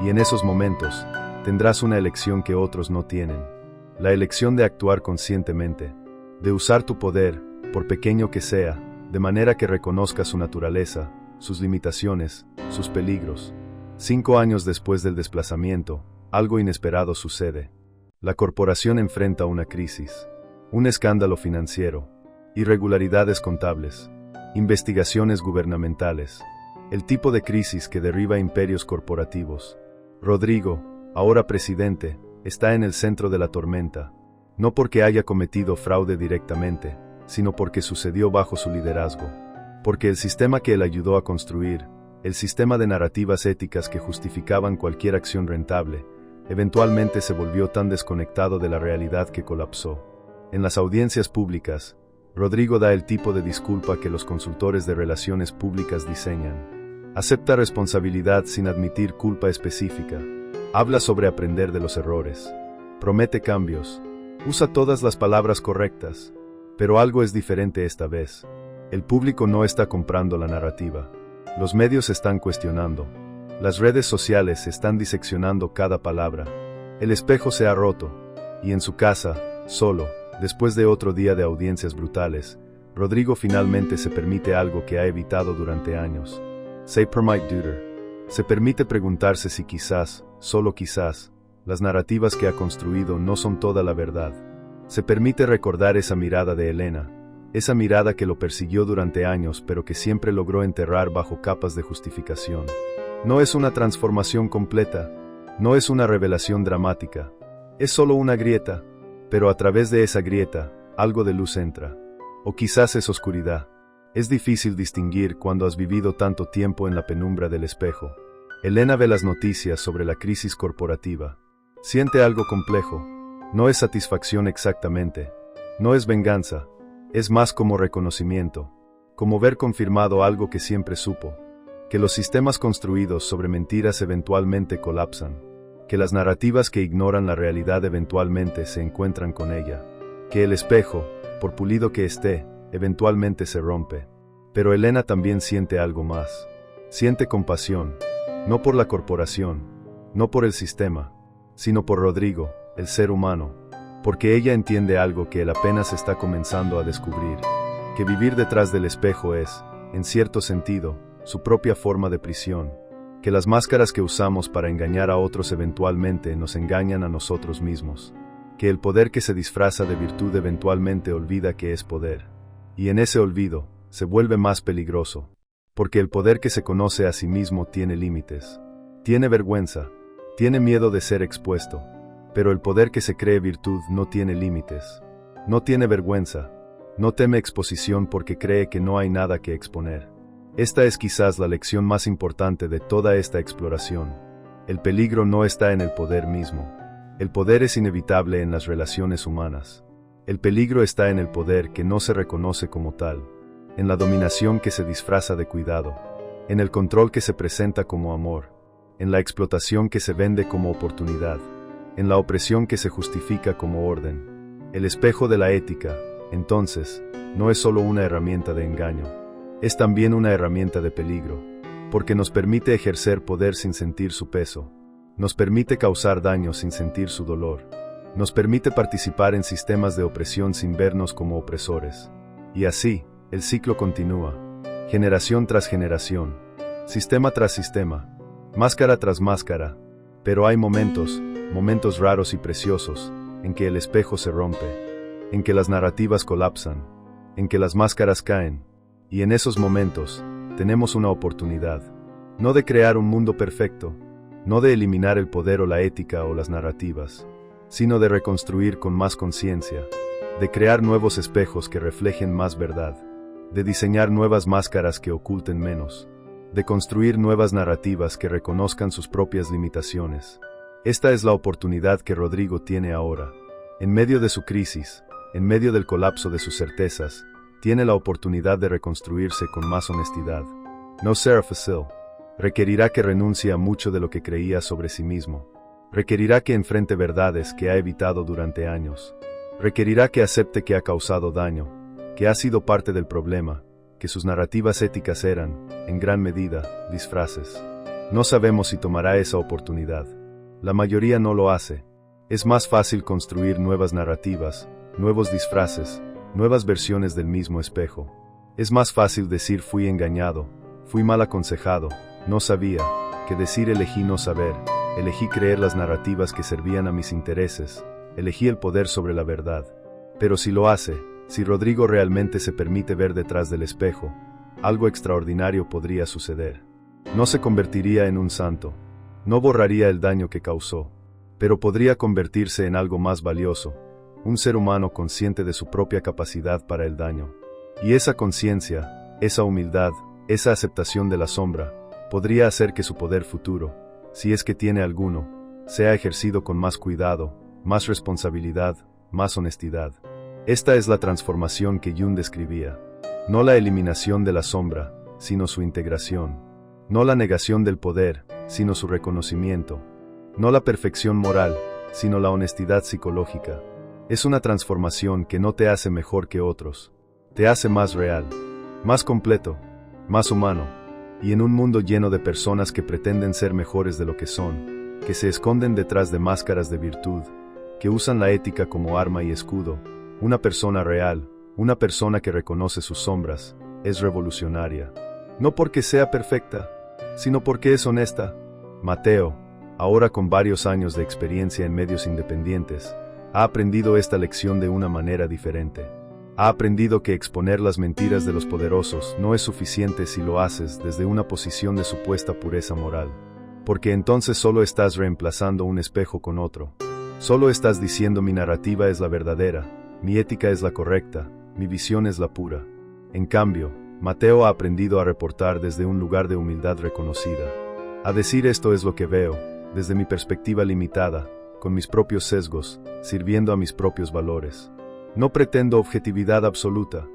Y en esos momentos, tendrás una elección que otros no tienen. La elección de actuar conscientemente, de usar tu poder, por pequeño que sea, de manera que reconozca su naturaleza, sus limitaciones, sus peligros. 5 años después del desplazamiento, algo inesperado sucede. La corporación enfrenta una crisis, un escándalo financiero, irregularidades contables, investigaciones gubernamentales, el tipo de crisis que derriba imperios corporativos. Rodrigo, ahora presidente, está en el centro de la tormenta, no porque haya cometido fraude directamente, sino porque sucedió bajo su liderazgo, porque el sistema que él ayudó a construir, el sistema de narrativas éticas que justificaban cualquier acción rentable, eventualmente se volvió tan desconectado de la realidad que colapsó. En las audiencias públicas, Rodrigo da el tipo de disculpa que los consultores de relaciones públicas diseñan. Acepta responsabilidad sin admitir culpa específica. Habla sobre aprender de los errores. Promete cambios. Usa todas las palabras correctas. Pero algo es diferente esta vez. El público no está comprando la narrativa. Los medios están cuestionando. Las redes sociales están diseccionando cada palabra. El espejo se ha roto. Y en su casa, solo, después de otro día de audiencias brutales, Rodrigo finalmente se permite algo que ha evitado durante años. Se permite dudar. Se permite preguntarse si quizás, solo quizás, las narrativas que ha construido no son toda la verdad. Se permite recordar esa mirada de Elena, esa mirada que lo persiguió durante años pero que siempre logró enterrar bajo capas de justificación. No es una transformación completa, no es una revelación dramática, es solo una grieta. Pero a través de esa grieta, algo de luz entra. O quizás es oscuridad. Es difícil distinguir cuando has vivido tanto tiempo en la penumbra del espejo. Elena ve las noticias sobre la crisis corporativa. Siente algo complejo. No es satisfacción exactamente. No es venganza. Es más como reconocimiento. Como ver confirmado algo que siempre supo. Que los sistemas construidos sobre mentiras eventualmente colapsan. Que las narrativas que ignoran la realidad eventualmente se encuentran con ella. Que el espejo, por pulido que esté, eventualmente se rompe. Pero Elena también siente algo más. Siente compasión, no por la corporación, no por el sistema, sino por Rodrigo, el ser humano. Porque ella entiende algo que él apenas está comenzando a descubrir. que vivir detrás del espejo es, en cierto sentido, su propia forma de prisión, que las máscaras que usamos para engañar a otros eventualmente nos engañan a nosotros mismos, que el poder que se disfraza de virtud eventualmente olvida que es poder, y en ese olvido, se vuelve más peligroso, porque el poder que se conoce a sí mismo tiene límites, tiene vergüenza, tiene miedo de ser expuesto, pero el poder que se cree virtud no tiene límites, no tiene vergüenza, no teme exposición porque cree que no hay nada que exponer. Esta es quizás la lección más importante de toda esta exploración. El peligro no está en el poder mismo. El poder es inevitable en las relaciones humanas. El peligro está en el poder que no se reconoce como tal, en la dominación que se disfraza de cuidado, en el control que se presenta como amor, en la explotación que se vende como oportunidad, en la opresión que se justifica como orden. El espejo de la ética, entonces, no es solo una herramienta de engaño, es también una herramienta de peligro, porque nos permite ejercer poder sin sentir su peso, nos permite causar daño sin sentir su dolor, nos permite participar en sistemas de opresión sin vernos como opresores. Y así, el ciclo continúa, generación tras generación, sistema tras sistema, máscara tras máscara, pero hay momentos raros y preciosos, en que el espejo se rompe, en que las narrativas colapsan, en que las máscaras caen, y en esos momentos, tenemos una oportunidad, no de crear un mundo perfecto, no de eliminar el poder o la ética o las narrativas, sino de reconstruir con más conciencia, de crear nuevos espejos que reflejen más verdad, de diseñar nuevas máscaras que oculten menos, de construir nuevas narrativas que reconozcan sus propias limitaciones. Esta es la oportunidad que Rodrigo tiene ahora. En medio de su crisis, en medio del colapso de sus certezas, tiene la oportunidad de reconstruirse con más honestidad. No será fácil. Requerirá que renuncie a mucho de lo que creía sobre sí mismo. Requerirá que enfrente verdades que ha evitado durante años. Requerirá que acepte que ha causado daño, que ha sido parte del problema, que sus narrativas éticas eran, en gran medida, disfraces. No sabemos si tomará esa oportunidad. La mayoría no lo hace. Es más fácil construir nuevas narrativas, nuevos disfraces, nuevas versiones del mismo espejo. Es más fácil decir fui engañado, fui mal aconsejado, no sabía, que decir elegí no saber, elegí creer las narrativas que servían a mis intereses, elegí el poder sobre la verdad. Pero si lo hace, si Rodrigo realmente se permite ver detrás del espejo, algo extraordinario podría suceder. No se convertiría en un santo, no borraría el daño que causó, pero podría convertirse en algo más valioso, un ser humano consciente de su propia capacidad para el daño. Y esa conciencia, esa humildad, esa aceptación de la sombra, podría hacer que su poder futuro, si es que tiene alguno, sea ejercido con más cuidado, más responsabilidad, más honestidad. Esta es la transformación que Jung describía. No la eliminación de la sombra, sino su integración. No la negación del poder, sino su reconocimiento. No la perfección moral, sino la honestidad psicológica. Es una transformación que no te hace mejor que otros. Te hace más real, más completo, más humano. Y en un mundo lleno de personas que pretenden ser mejores de lo que son, que se esconden detrás de máscaras de virtud, que usan la ética como arma y escudo, una persona real, una persona que reconoce sus sombras, es revolucionaria. No porque sea perfecta, sino porque es honesta. Mateo, ahora con varios años de experiencia en medios independientes, ha aprendido esta lección de una manera diferente. Ha aprendido que exponer las mentiras de los poderosos no es suficiente si lo haces desde una posición de supuesta pureza moral, porque entonces solo estás reemplazando un espejo con otro. Solo estás diciendo mi narrativa es la verdadera, mi ética es la correcta, mi visión es la pura. En cambio, Mateo ha aprendido a reportar desde un lugar de humildad reconocida. A decir esto es lo que veo, desde mi perspectiva limitada, con mis propios sesgos, sirviendo a mis propios valores. No pretendo objetividad absoluta,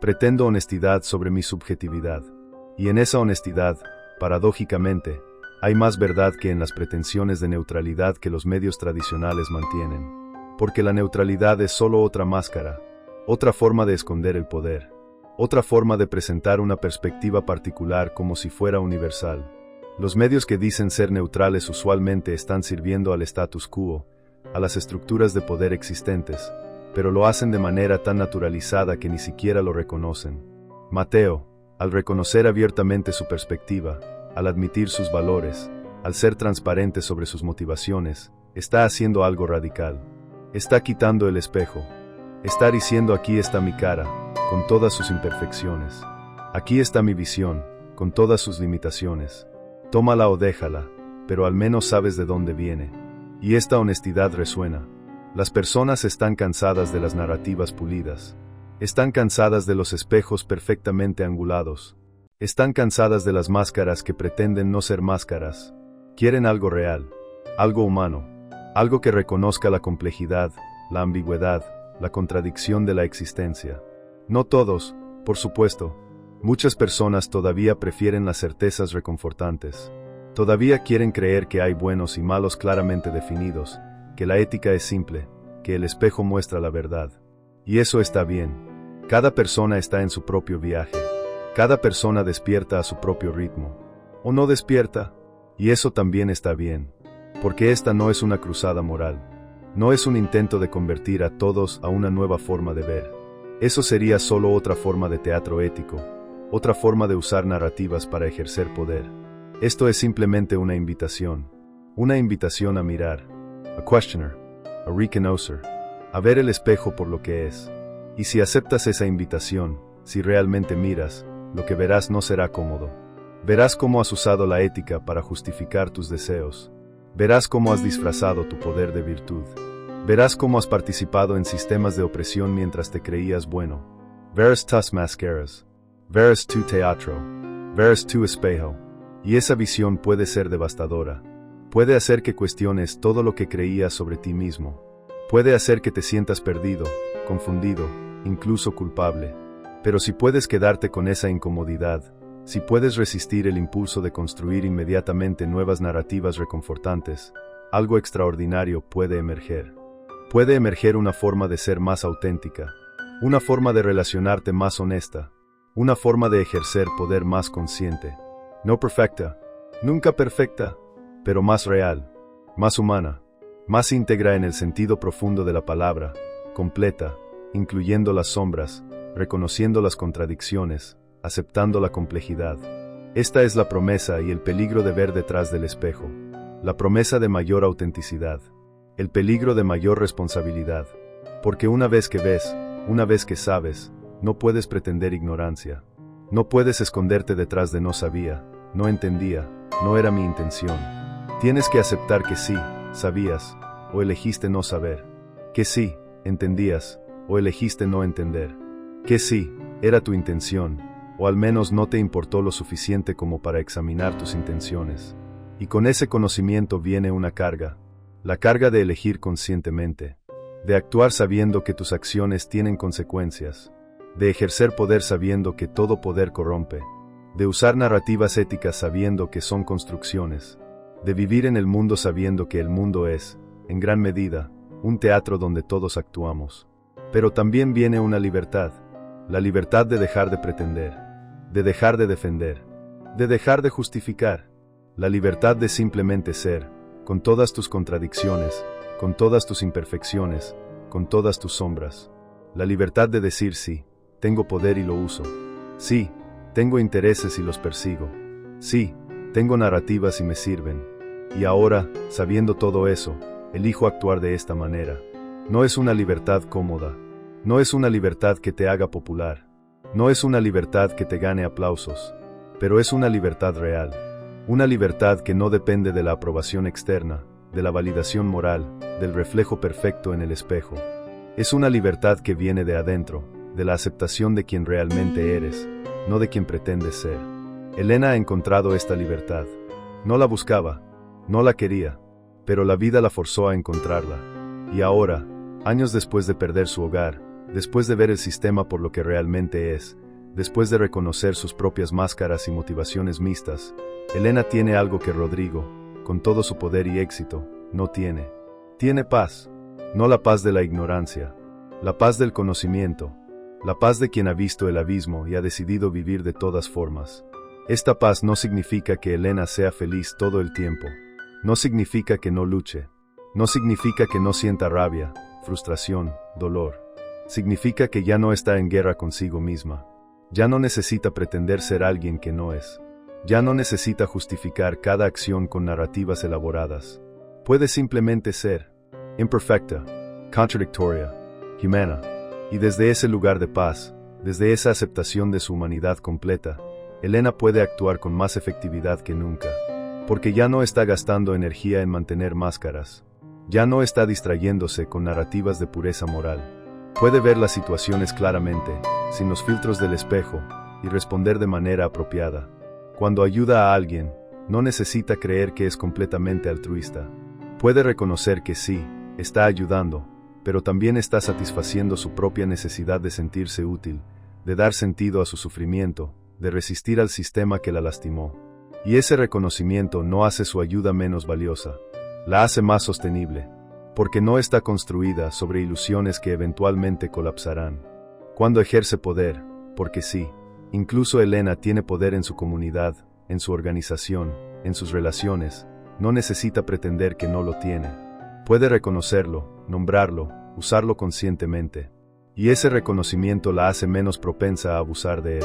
pretendo honestidad sobre mi subjetividad. Y en esa honestidad, paradójicamente, hay más verdad que en las pretensiones de neutralidad que los medios tradicionales mantienen. Porque la neutralidad es solo otra máscara, otra forma de esconder el poder, otra forma de presentar una perspectiva particular como si fuera universal. Los medios que dicen ser neutrales usualmente están sirviendo al status quo, a las estructuras de poder existentes, pero lo hacen de manera tan naturalizada que ni siquiera lo reconocen. Mateo, al reconocer abiertamente su perspectiva, al admitir sus valores, al ser transparente sobre sus motivaciones, está haciendo algo radical. Está quitando el espejo. Está diciendo: aquí está mi cara, con todas sus imperfecciones. Aquí está mi visión, con todas sus limitaciones. Tómala o déjala, pero al menos sabes de dónde viene. Y esta honestidad resuena. Las personas están cansadas de las narrativas pulidas. Están cansadas de los espejos perfectamente angulados. Están cansadas de las máscaras que pretenden no ser máscaras. Quieren algo real, algo humano, algo que reconozca la complejidad, la ambigüedad, la contradicción de la existencia. No todos, por supuesto. Muchas personas todavía prefieren las certezas reconfortantes. Todavía quieren creer que hay buenos y malos claramente definidos, que la ética es simple, que el espejo muestra la verdad. Y eso está bien. Cada persona está en su propio viaje. Cada persona despierta a su propio ritmo. O no despierta. Y eso también está bien. Porque esta no es una cruzada moral. No es un intento de convertir a todos a una nueva forma de ver. Eso sería solo otra forma de teatro ético. Otra forma de usar narrativas para ejercer poder. Esto es simplemente una invitación. Una invitación a mirar. A questioner. A reconocer. A ver el espejo por lo que es. Y si aceptas esa invitación, si realmente miras, lo que verás no será cómodo. Verás cómo has usado la ética para justificar tus deseos. Verás cómo has disfrazado tu poder de virtud. Verás cómo has participado en sistemas de opresión mientras te creías bueno. Verás tus máscaras. Verás tu teatro. Verás tu espejo. Y esa visión puede ser devastadora. Puede hacer que cuestiones todo lo que creías sobre ti mismo. Puede hacer que te sientas perdido, confundido, incluso culpable. Pero si puedes quedarte con esa incomodidad, si puedes resistir el impulso de construir inmediatamente nuevas narrativas reconfortantes, algo extraordinario puede emerger. Puede emerger una forma de ser más auténtica, una forma de relacionarte más honesta, una forma de ejercer poder más consciente. No perfecta, nunca perfecta, pero más real, más humana, más íntegra en el sentido profundo de la palabra, completa, incluyendo las sombras, reconociendo las contradicciones, aceptando la complejidad. Esta es la promesa y el peligro de ver detrás del espejo. La promesa de mayor autenticidad. El peligro de mayor responsabilidad. Porque una vez que ves, una vez que sabes, no puedes pretender ignorancia. No puedes esconderte detrás de no sabía, no entendía, no era mi intención. Tienes que aceptar que sí, sabías, o elegiste no saber. Que sí, entendías, o elegiste no entender. Que sí, era tu intención, o al menos no te importó lo suficiente como para examinar tus intenciones. Y con ese conocimiento viene una carga. La carga de elegir conscientemente. De actuar sabiendo que tus acciones tienen consecuencias. De ejercer poder sabiendo que todo poder corrompe. De usar narrativas éticas sabiendo que son construcciones. De vivir en el mundo sabiendo que el mundo es, en gran medida, un teatro donde todos actuamos. Pero también viene una libertad. La libertad de dejar de pretender. De dejar de defender. De dejar de justificar. La libertad de simplemente ser, con todas tus contradicciones, con todas tus imperfecciones, con todas tus sombras. La libertad de decir sí, tengo poder y lo uso. Sí, tengo intereses y los persigo. Sí, tengo narrativas y me sirven. Y ahora, sabiendo todo eso, elijo actuar de esta manera. No es una libertad cómoda. No es una libertad que te haga popular. No es una libertad que te gane aplausos. Pero es una libertad real. Una libertad que no depende de la aprobación externa, de la validación moral, del reflejo perfecto en el espejo. Es una libertad que viene de adentro, de la aceptación de quien realmente eres, no de quien pretendes ser. Elena ha encontrado esta libertad. No la buscaba, no la quería, pero la vida la forzó a encontrarla. Y ahora, años después de perder su hogar, después de ver el sistema por lo que realmente es, después de reconocer sus propias máscaras y motivaciones mixtas, Elena tiene algo que Rodrigo, con todo su poder y éxito, no tiene. Tiene paz. No la paz de la ignorancia. La paz del conocimiento. La paz de quien ha visto el abismo y ha decidido vivir de todas formas. Esta paz no significa que Elena sea feliz todo el tiempo. No significa que no luche. No significa que no sienta rabia, frustración, dolor. Significa que ya no está en guerra consigo misma. Ya no necesita pretender ser alguien que no es. Ya no necesita justificar cada acción con narrativas elaboradas. Puede simplemente ser imperfecta, contradictoria, humana. Y desde ese lugar de paz, desde esa aceptación de su humanidad completa, Elena puede actuar con más efectividad que nunca. Porque ya no está gastando energía en mantener máscaras. Ya no está distrayéndose con narrativas de pureza moral. Puede ver las situaciones claramente, sin los filtros del espejo, y responder de manera apropiada. Cuando ayuda a alguien, no necesita creer que es completamente altruista. Puede reconocer que sí, está ayudando, pero también está satisfaciendo su propia necesidad de sentirse útil, de dar sentido a su sufrimiento, de resistir al sistema que la lastimó. Y ese reconocimiento no hace su ayuda menos valiosa, la hace más sostenible, porque no está construida sobre ilusiones que eventualmente colapsarán. Cuando ejerce poder, porque sí, incluso Elena tiene poder en su comunidad, en su organización, en sus relaciones, no necesita pretender que no lo tiene. Puede reconocerlo, nombrarlo, usarlo conscientemente. Y ese reconocimiento la hace menos propensa a abusar de él.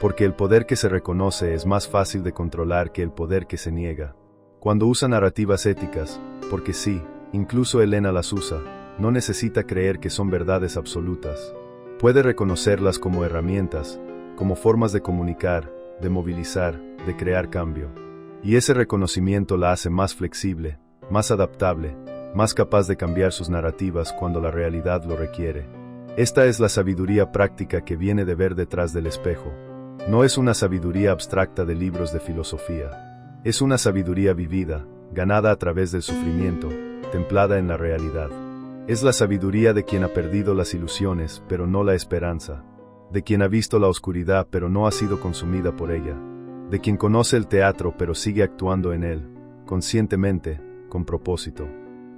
Porque el poder que se reconoce es más fácil de controlar que el poder que se niega. Cuando usa narrativas éticas, porque sí, incluso Elena las usa, no necesita creer que son verdades absolutas. Puede reconocerlas como herramientas, como formas de comunicar, de movilizar, de crear cambio. Y ese reconocimiento la hace más flexible, más adaptable, más capaz de cambiar sus narrativas cuando la realidad lo requiere. Esta es la sabiduría práctica que viene de ver detrás del espejo. No es una sabiduría abstracta de libros de filosofía. Es una sabiduría vivida, ganada a través del sufrimiento, templada en la realidad. Es la sabiduría de quien ha perdido las ilusiones, pero no la esperanza. De quien ha visto la oscuridad, pero no ha sido consumida por ella. De quien conoce el teatro, pero sigue actuando en él, conscientemente, con propósito.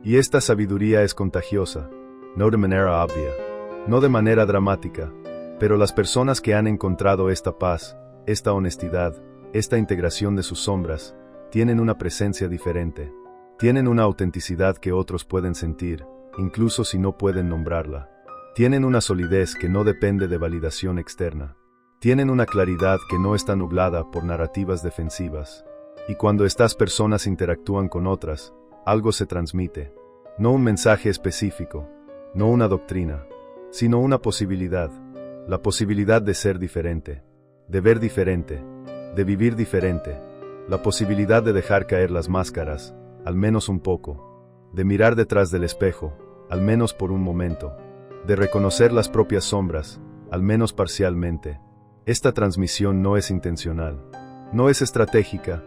Y esta sabiduría es contagiosa, no de manera obvia, no de manera dramática, pero las personas que han encontrado esta paz, esta honestidad, esta integración de sus sombras, tienen una presencia diferente. Tienen una autenticidad que otros pueden sentir, incluso si no pueden nombrarla. Tienen una solidez que no depende de validación externa. Tienen una claridad que no está nublada por narrativas defensivas. Y cuando estas personas interactúan con otras, algo se transmite. No un mensaje específico, no una doctrina, sino una posibilidad. La posibilidad de ser diferente, de ver diferente, de vivir diferente. La posibilidad de dejar caer las máscaras, al menos un poco. De mirar detrás del espejo, al menos por un momento. De reconocer las propias sombras, al menos parcialmente. Esta transmisión no es intencional, no es estratégica,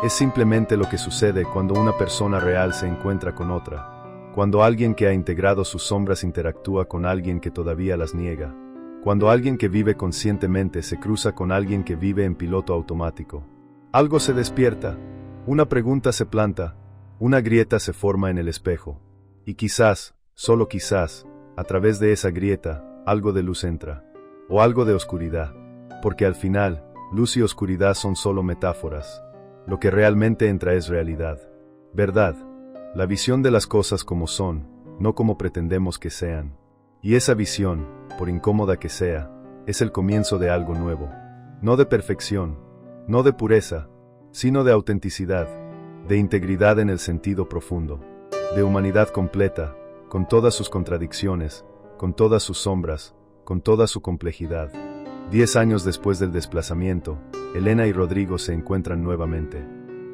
es simplemente lo que sucede cuando una persona real se encuentra con otra. Cuando alguien que ha integrado sus sombras interactúa con alguien que todavía las niega. Cuando alguien que vive conscientemente se cruza con alguien que vive en piloto automático. Algo se despierta, una pregunta se planta, una grieta se forma en el espejo. Y quizás, solo quizás, a través de esa grieta, algo de luz entra. O algo de oscuridad. Porque al final, luz y oscuridad son solo metáforas. Lo que realmente entra es realidad. Verdad. La visión de las cosas como son, no como pretendemos que sean. Y esa visión, por incómoda que sea, es el comienzo de algo nuevo. No de perfección, no de pureza, sino de autenticidad, de integridad en el sentido profundo, de humanidad completa, con todas sus contradicciones, con todas sus sombras, con toda su complejidad. 10 años después del desplazamiento, Elena y Rodrigo se encuentran nuevamente.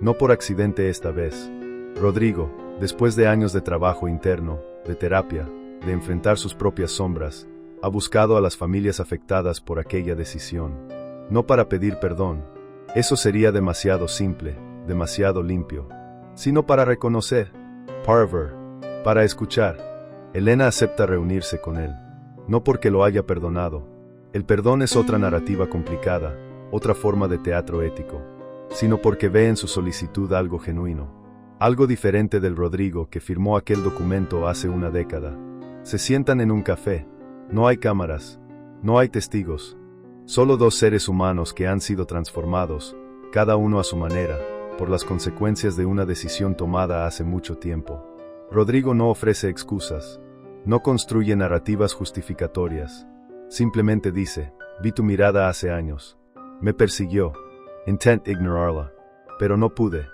No por accidente esta vez. Rodrigo, después de años de trabajo interno, de terapia, de enfrentar sus propias sombras, ha buscado a las familias afectadas por aquella decisión. No para pedir perdón, eso sería demasiado simple, demasiado limpio, sino para reconocer, para ver, para escuchar. Elena acepta reunirse con él, no porque lo haya perdonado. El perdón es otra narrativa complicada, otra forma de teatro ético, sino porque ve en su solicitud algo genuino, algo diferente del Rodrigo que firmó aquel documento hace una década. Se sientan en un café, no hay cámaras, no hay testigos, solo dos seres humanos que han sido transformados, cada uno a su manera, por las consecuencias de una decisión tomada hace mucho tiempo. Rodrigo no ofrece excusas, No construye narrativas justificatorias. Simplemente dice, vi tu mirada hace años. Me persiguió. Intent ignorarla. Pero no pude.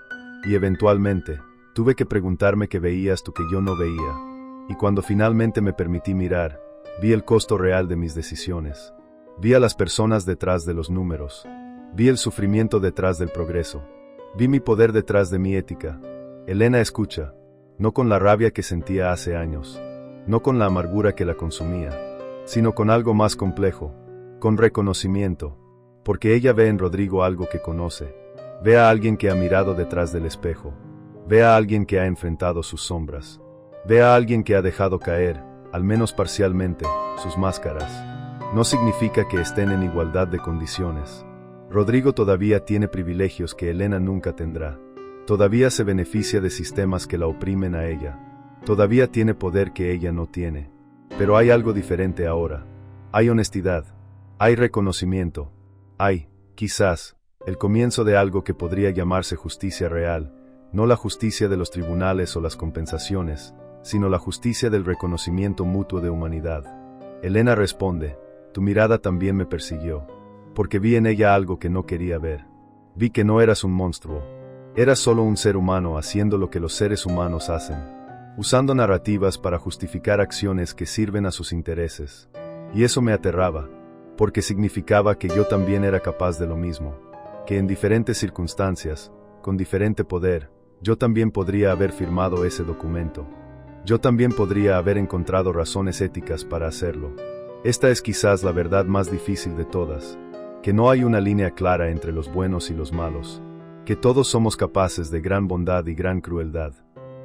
Y eventualmente, tuve que preguntarme qué veías tú que yo no veía. Y cuando finalmente me permití mirar, vi el costo real de mis decisiones. Vi a las personas detrás de los números. Vi el sufrimiento detrás del progreso. Vi mi poder detrás de mi ética. Elena escucha, no con la rabia que sentía hace años, no con la amargura que la consumía, sino con algo más complejo, con reconocimiento, porque ella ve en Rodrigo algo que conoce, ve a alguien que ha mirado detrás del espejo, ve a alguien que ha enfrentado sus sombras, ve a alguien que ha dejado caer, al menos parcialmente, sus máscaras. No significa que estén en igualdad de condiciones. Rodrigo todavía tiene privilegios que Elena nunca tendrá. Todavía se beneficia de sistemas que la oprimen a ella. Todavía tiene poder que ella no tiene. Pero hay algo diferente ahora. Hay honestidad. Hay reconocimiento. Hay, quizás, el comienzo de algo que podría llamarse justicia real, no la justicia de los tribunales o las compensaciones, sino la justicia del reconocimiento mutuo de humanidad. Elena responde, tu mirada también me persiguió. Porque vi en ella algo que no quería ver. Vi que no eras un monstruo. Eras solo un ser humano haciendo lo que los seres humanos hacen, usando narrativas para justificar acciones que sirven a sus intereses. Y eso me aterraba, porque significaba que yo también era capaz de lo mismo, que en diferentes circunstancias, con diferente poder, yo también podría haber firmado ese documento. Yo también podría haber encontrado razones éticas para hacerlo. Esta es quizás la verdad más difícil de todas. Que no hay una línea clara entre los buenos y los malos, que todos somos capaces de gran bondad y gran crueldad,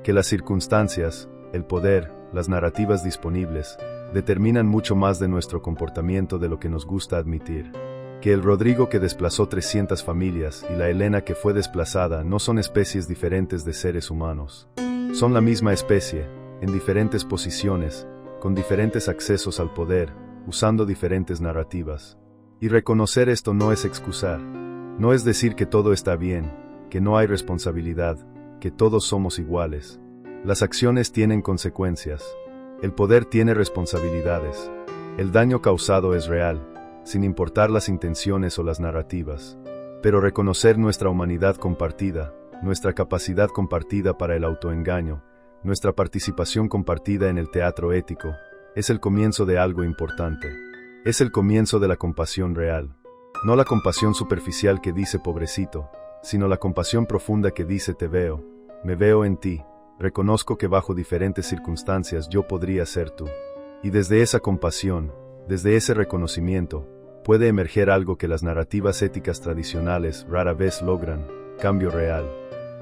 que las circunstancias, el poder, las narrativas disponibles, determinan mucho más de nuestro comportamiento de lo que nos gusta admitir, que el Rodrigo que desplazó 300 familias y la Elena que fue desplazada no son especies diferentes de seres humanos. Son la misma especie, en diferentes posiciones, con diferentes accesos al poder, usando diferentes narrativas. Y reconocer esto no es excusar, no es decir que todo está bien, que no hay responsabilidad, que todos somos iguales. Las acciones tienen consecuencias, el poder tiene responsabilidades, el daño causado es real, sin importar las intenciones o las narrativas. Pero reconocer nuestra humanidad compartida, nuestra capacidad compartida para el autoengaño, nuestra participación compartida en el teatro ético, es el comienzo de algo importante. Es el comienzo de la compasión real. No la compasión superficial que dice pobrecito, sino la compasión profunda que dice te veo, me veo en ti, reconozco que bajo diferentes circunstancias yo podría ser tú. Y desde esa compasión, desde ese reconocimiento, puede emerger algo que las narrativas éticas tradicionales rara vez logran, cambio real.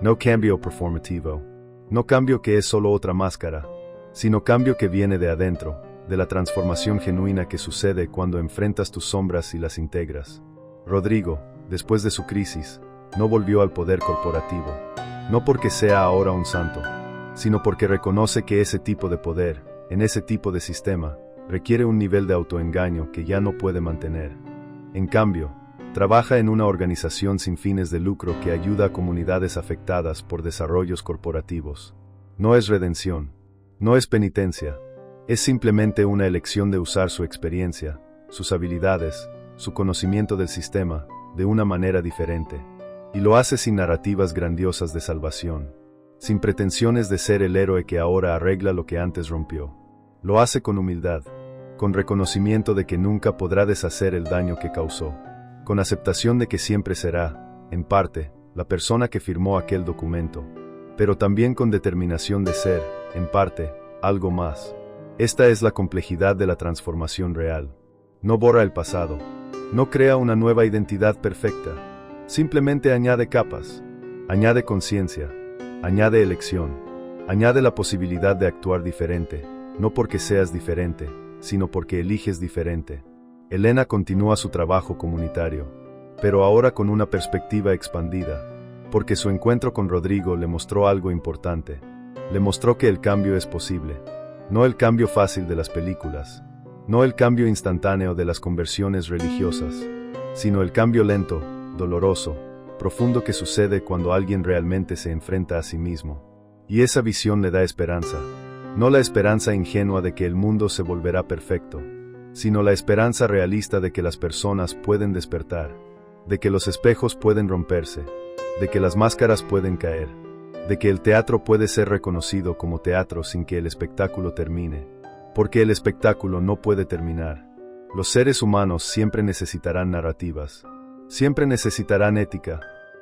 No cambio performativo. No cambio que es solo otra máscara, sino cambio que viene de adentro, de la transformación genuina que sucede cuando enfrentas tus sombras y las integras. Rodrigo, después de su crisis, no volvió al poder corporativo, no porque sea ahora un santo, sino porque reconoce que ese tipo de poder, en ese tipo de sistema, requiere un nivel de autoengaño que ya no puede mantener. En cambio, trabaja en una organización sin fines de lucro que ayuda a comunidades afectadas por desarrollos corporativos. No es redención, no es penitencia, es simplemente una elección de usar su experiencia, sus habilidades, su conocimiento del sistema, de una manera diferente. Y lo hace sin narrativas grandiosas de salvación, sin pretensiones de ser el héroe que ahora arregla lo que antes rompió. Lo hace con humildad, con reconocimiento de que nunca podrá deshacer el daño que causó, con aceptación de que siempre será, en parte, la persona que firmó aquel documento, pero también con determinación de ser, en parte, algo más. Esta es la complejidad de la transformación real. No borra el pasado, no crea una nueva identidad perfecta, simplemente añade capas, añade conciencia, añade elección, añade la posibilidad de actuar diferente, no porque seas diferente, sino porque eliges diferente. Elena continúa su trabajo comunitario, pero ahora con una perspectiva expandida, porque su encuentro con Rodrigo le mostró algo importante. Le mostró que el cambio es posible. No el cambio fácil de las películas, no el cambio instantáneo de las conversiones religiosas, sino el cambio lento, doloroso, profundo que sucede cuando alguien realmente se enfrenta a sí mismo. Y esa visión le da esperanza. No la esperanza ingenua de que el mundo se volverá perfecto, sino la esperanza realista de que las personas pueden despertar, de que los espejos pueden romperse, de que las máscaras pueden caer, de que el teatro puede ser reconocido como teatro sin que el espectáculo termine, porque el espectáculo no puede terminar. Los seres humanos siempre necesitarán narrativas, siempre necesitarán ética,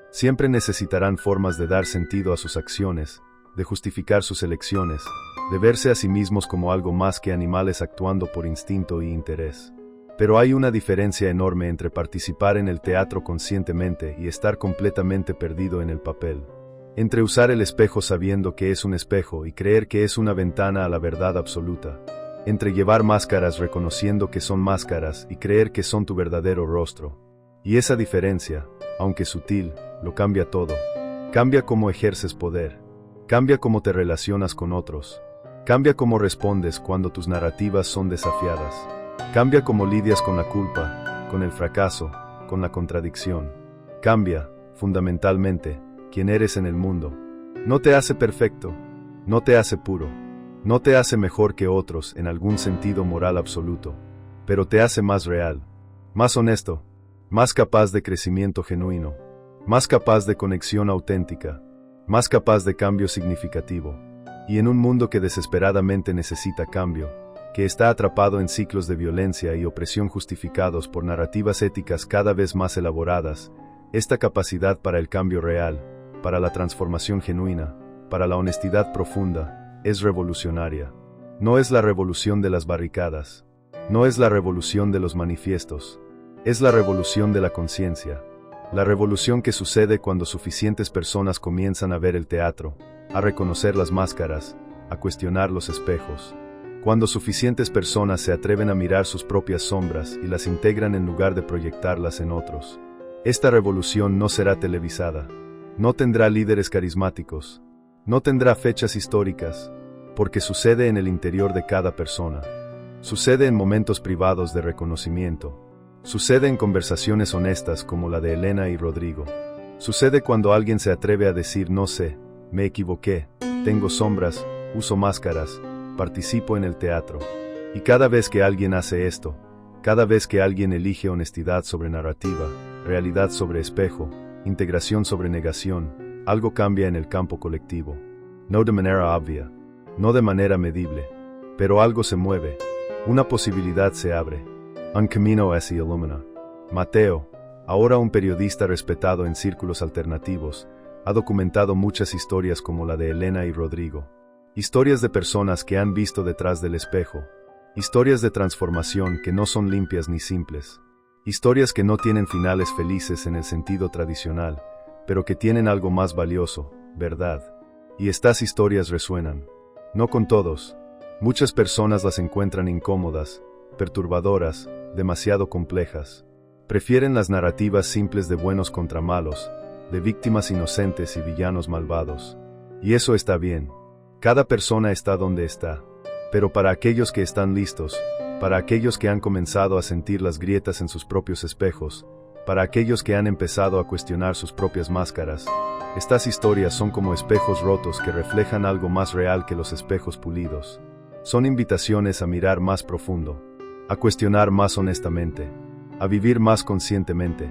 siempre necesitarán formas de dar sentido a sus acciones, de justificar sus elecciones, de verse a sí mismos como algo más que animales actuando por instinto y interés. Pero hay una diferencia enorme entre participar en el teatro conscientemente y estar completamente perdido en el papel. Entre usar el espejo sabiendo que es un espejo y creer que es una ventana a la verdad absoluta. Entre llevar máscaras reconociendo que son máscaras y creer que son tu verdadero rostro. Y esa diferencia, aunque sutil, lo cambia todo. Cambia cómo ejerces poder. Cambia cómo te relacionas con otros. Cambia cómo respondes cuando tus narrativas son desafiadas. Cambia cómo lidias con la culpa, con el fracaso, con la contradicción. Cambia, fundamentalmente, quién eres en el mundo. No te hace perfecto, no te hace puro, no te hace mejor que otros en algún sentido moral absoluto, pero te hace más real, más honesto, más capaz de crecimiento genuino, más capaz de conexión auténtica, más capaz de cambio significativo. Y en un mundo que desesperadamente necesita cambio, que está atrapado en ciclos de violencia y opresión justificados por narrativas éticas cada vez más elaboradas, esta capacidad para el cambio real, para la transformación genuina, para la honestidad profunda, es revolucionaria. No es la revolución de las barricadas, no es la revolución de los manifiestos, es la revolución de la conciencia, la revolución que sucede cuando suficientes personas comienzan a ver el teatro, a reconocer las máscaras, a cuestionar los espejos. Cuando suficientes personas se atreven a mirar sus propias sombras y las integran en lugar de proyectarlas en otros. Esta revolución no será televisada, no tendrá líderes carismáticos, no tendrá fechas históricas, porque sucede en el interior de cada persona. Sucede en momentos privados de reconocimiento. Sucede en conversaciones honestas como la de Elena y Rodrigo. Sucede cuando alguien se atreve a decir no sé, me equivoqué, tengo sombras, uso máscaras, participo en el teatro. Y cada vez que alguien hace esto, cada vez que alguien elige honestidad sobre narrativa, realidad sobre espejo, integración sobre negación, algo cambia en el campo colectivo. No de manera obvia, no de manera medible, pero algo se mueve, una posibilidad se abre. Un camino se ilumina. Mateo, ahora un periodista respetado en círculos alternativos, ha documentado muchas historias como la de Elena y Rodrigo. Historias de personas que han visto detrás del espejo. Historias de transformación que no son limpias ni simples. Historias que no tienen finales felices en el sentido tradicional, pero que tienen algo más valioso, verdad. Y estas historias resuenan. No con todos. Muchas personas las encuentran incómodas, perturbadoras, demasiado complejas. Prefieren las narrativas simples de buenos contra malos, de víctimas inocentes y villanos malvados. Y eso está bien. Cada persona está donde está. Pero para aquellos que están listos, para aquellos que han comenzado a sentir las grietas en sus propios espejos, para aquellos que han empezado a cuestionar sus propias máscaras, estas historias son como espejos rotos que reflejan algo más real que los espejos pulidos. Son invitaciones a mirar más profundo, a cuestionar más honestamente, a vivir más conscientemente,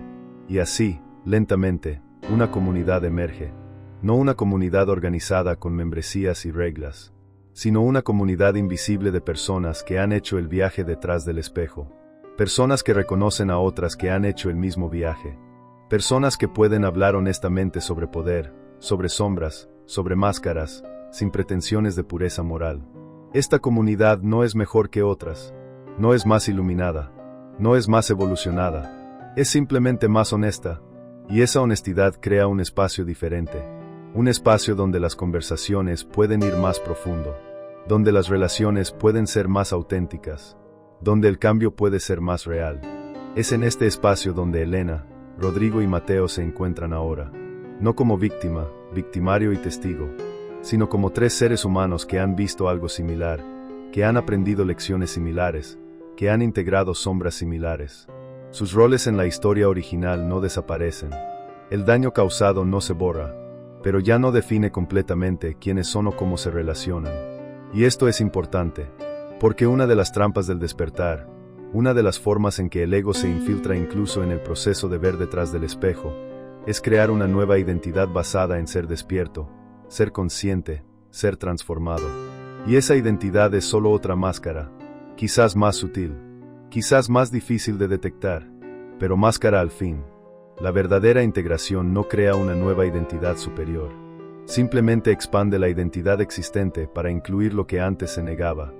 y así, lentamente, una comunidad emerge. No una comunidad organizada con membresías y reglas, sino una comunidad invisible de personas que han hecho el viaje detrás del espejo. Personas que reconocen a otras que han hecho el mismo viaje. Personas que pueden hablar honestamente sobre poder, sobre sombras, sobre máscaras, sin pretensiones de pureza moral. Esta comunidad no es mejor que otras, no es más iluminada, no es más evolucionada, es simplemente más honesta, y esa honestidad crea un espacio diferente. Un espacio donde las conversaciones pueden ir más profundo, donde las relaciones pueden ser más auténticas, donde el cambio puede ser más real. Es en este espacio donde Elena, Rodrigo y Mateo se encuentran ahora, no como víctima, victimario y testigo, sino como tres seres humanos que han visto algo similar, que han aprendido lecciones similares, que han integrado sombras similares. Sus roles en la historia original no desaparecen. El daño causado no se borra, pero ya no define completamente quiénes son o cómo se relacionan. Y esto es importante, porque una de las trampas del despertar, una de las formas en que el ego se infiltra incluso en el proceso de ver detrás del espejo, es crear una nueva identidad basada en ser despierto, ser consciente, ser transformado. Y esa identidad es solo otra máscara, quizás más sutil, quizás más difícil de detectar, pero máscara al fin. La verdadera integración no crea una nueva identidad superior. Simplemente expande la identidad existente para incluir lo que antes se negaba.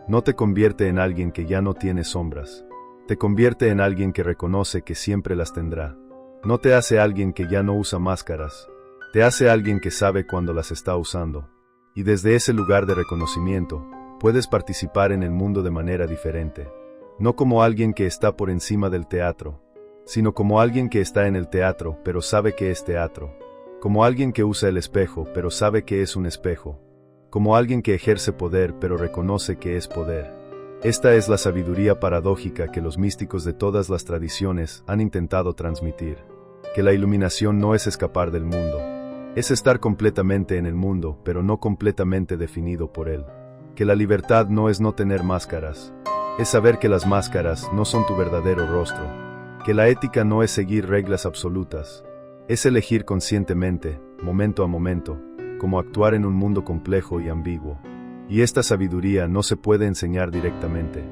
No te convierte en alguien que ya no tiene sombras. Te convierte en alguien que reconoce que siempre las tendrá. No te hace alguien que ya no usa máscaras. Te hace alguien que sabe cuándo las está usando. Y desde ese lugar de reconocimiento, puedes participar en el mundo de manera diferente. No como alguien que está por encima del teatro, sino como alguien que está en el teatro, pero sabe que es teatro. Como alguien que usa el espejo, pero sabe que es un espejo. Como alguien que ejerce poder, pero reconoce que es poder. Esta es la sabiduría paradójica que los místicos de todas las tradiciones han intentado transmitir. Que la iluminación no es escapar del mundo. Es estar completamente en el mundo, pero no completamente definido por él. Que la libertad no es no tener máscaras. Es saber que las máscaras no son tu verdadero rostro. Que la ética no es seguir reglas absolutas. Es elegir conscientemente, momento a momento, cómo actuar en un mundo complejo y ambiguo. Y esta sabiduría no se puede enseñar directamente.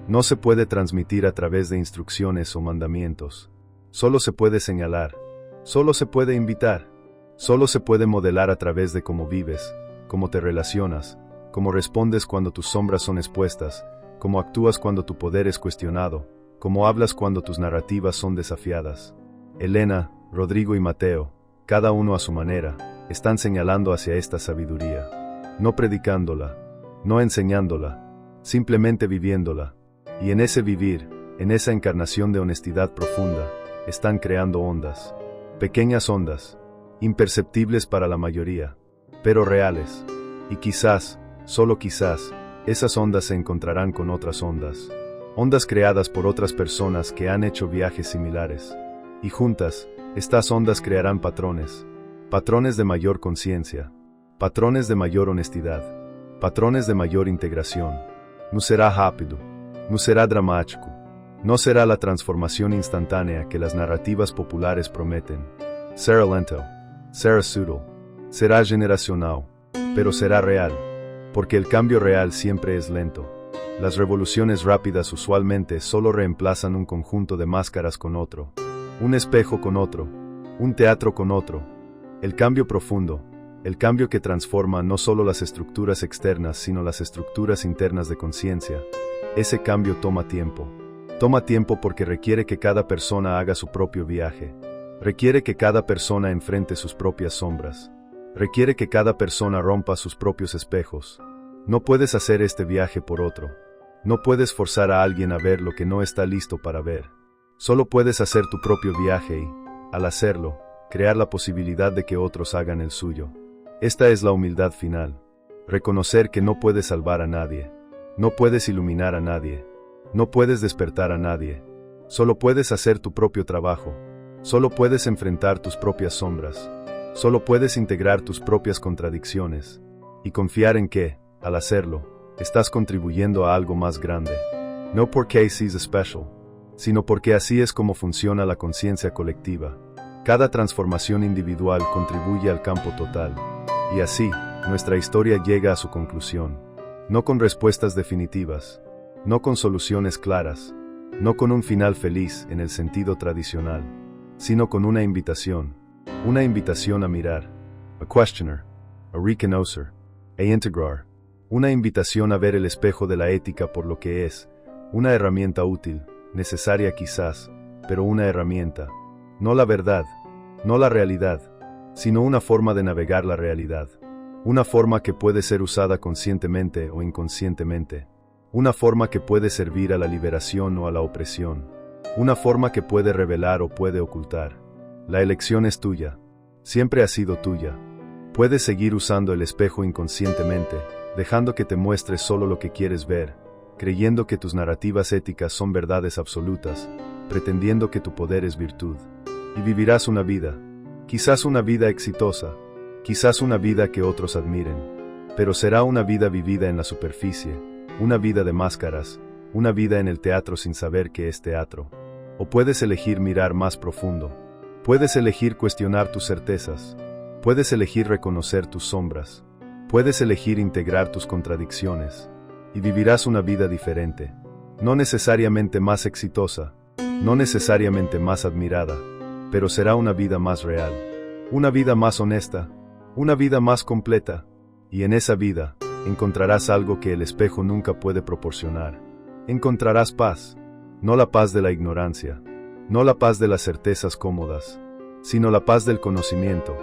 No se puede transmitir a través de instrucciones o mandamientos. Solo se puede señalar. Solo se puede invitar. Solo se puede modelar a través de cómo vives, cómo te relacionas, cómo respondes cuando tus sombras son expuestas, cómo actúas cuando tu poder es cuestionado, cómo hablas cuando tus narrativas son desafiadas. Elena, Rodrigo y Mateo, cada uno a su manera, están señalando hacia esta sabiduría. No predicándola, no enseñándola, simplemente viviéndola. Y en ese vivir, en esa encarnación de honestidad profunda, están creando ondas. Pequeñas ondas, imperceptibles para la mayoría, pero reales. Y quizás, solo quizás, esas ondas se encontrarán con otras ondas. Ondas creadas por otras personas que han hecho viajes similares. Y juntas, estas ondas crearán patrones. Patrones de mayor conciencia. Patrones de mayor honestidad. Patrones de mayor integración. No será rápido. No será dramático. No será la transformación instantánea que las narrativas populares prometen. Será lento. Será sutil. Será generacional. Pero será real. Porque el cambio real siempre es lento. Las revoluciones rápidas usualmente solo reemplazan un conjunto de máscaras con otro. Un espejo con otro. Un teatro con otro. El cambio profundo. El cambio que transforma no solo las estructuras externas sino las estructuras internas de conciencia. Ese cambio toma tiempo. Toma tiempo porque requiere que cada persona haga su propio viaje. Requiere que cada persona enfrente sus propias sombras. Requiere que cada persona rompa sus propios espejos. No puedes hacer este viaje por otro. No puedes forzar a alguien a ver lo que no está listo para ver. Solo puedes hacer tu propio viaje y, al hacerlo, crear la posibilidad de que otros hagan el suyo. Esta es la humildad final. Reconocer que no puedes salvar a nadie. No puedes iluminar a nadie. No puedes despertar a nadie. Solo puedes hacer tu propio trabajo. Solo puedes enfrentar tus propias sombras. Solo puedes integrar tus propias contradicciones. Y confiar en que, al hacerlo, estás contribuyendo a algo más grande. No porque seas especial, sino porque así es como funciona la conciencia colectiva. Cada transformación individual contribuye al campo total. Y así, nuestra historia llega a su conclusión. No con respuestas definitivas. No con soluciones claras. No con un final feliz en el sentido tradicional. Sino con una invitación. Una invitación a mirar. A questioner. A reconocer. A integrar. Una invitación a ver el espejo de la ética por lo que es. Una herramienta útil. Necesaria quizás, pero una herramienta. No la verdad, no la realidad, sino una forma de navegar la realidad. Una forma que puede ser usada conscientemente o inconscientemente. Una forma que puede servir a la liberación o a la opresión. Una forma que puede revelar o puede ocultar. La elección es tuya. Siempre ha sido tuya. Puedes seguir usando el espejo inconscientemente, dejando que te muestre solo lo que quieres ver, creyendo que tus narrativas éticas son verdades absolutas, pretendiendo que tu poder es virtud. Y vivirás una vida, quizás una vida exitosa, quizás una vida que otros admiren, pero será una vida vivida en la superficie, una vida de máscaras, una vida en el teatro sin saber qué es teatro. O puedes elegir mirar más profundo. Puedes elegir cuestionar tus certezas. Puedes elegir reconocer tus sombras. Puedes elegir integrar tus contradicciones. Y vivirás una vida diferente. No necesariamente más exitosa, no necesariamente más admirada, pero será una vida más real. Una vida más honesta. Una vida más completa. Y en esa vida, encontrarás algo que el espejo nunca puede proporcionar. Encontrarás paz. No la paz de la ignorancia, no la paz de las certezas cómodas, sino la paz del conocimiento,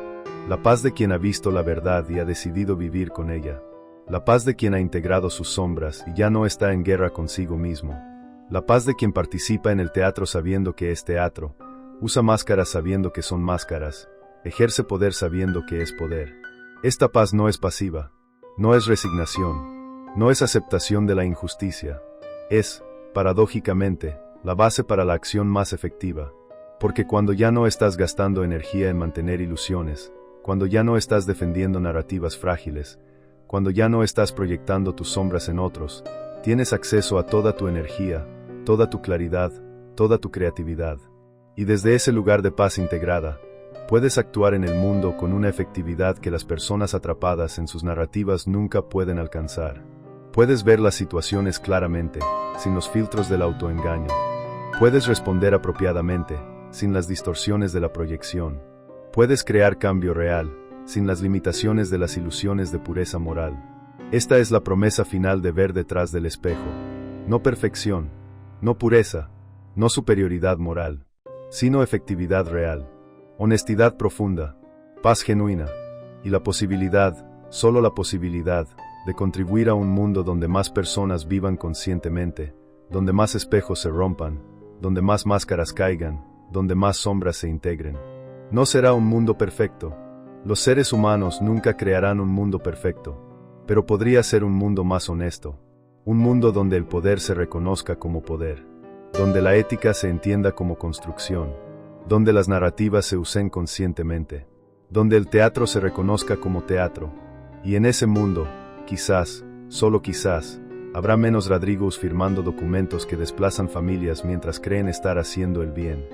la paz de quien ha visto la verdad y ha decidido vivir con ella, la paz de quien ha integrado sus sombras y ya no está en guerra consigo mismo, la paz de quien participa en el teatro sabiendo que es teatro, usa máscaras sabiendo que son máscaras, ejerce poder sabiendo que es poder. Esta paz no es pasiva, no es resignación, no es aceptación de la injusticia, es, paradójicamente, la base para la acción más efectiva, porque cuando ya no estás gastando energía en mantener ilusiones, cuando ya no estás defendiendo narrativas frágiles, cuando ya no estás proyectando tus sombras en otros, tienes acceso a toda tu energía, toda tu claridad, toda tu creatividad. Y desde ese lugar de paz integrada, puedes actuar en el mundo con una efectividad que las personas atrapadas en sus narrativas nunca pueden alcanzar. Puedes ver las situaciones claramente, sin los filtros del autoengaño. Puedes responder apropiadamente, sin las distorsiones de la proyección. Puedes crear cambio real, sin las limitaciones de las ilusiones de pureza moral. Esta es la promesa final de ver detrás del espejo. No perfección, no pureza, no superioridad moral, sino efectividad real, honestidad profunda, paz genuina, y la posibilidad, solo la posibilidad, de contribuir a un mundo donde más personas vivan conscientemente, donde más espejos se rompan, donde más máscaras caigan, donde más sombras se integren. No será un mundo perfecto. Los seres humanos nunca crearán un mundo perfecto, pero podría ser un mundo más honesto, un mundo donde el poder se reconozca como poder, donde la ética se entienda como construcción, donde las narrativas se usen conscientemente, donde el teatro se reconozca como teatro, y en ese mundo, quizás, solo quizás, habrá menos Rodrigos firmando documentos que desplazan familias mientras creen estar haciendo el bien.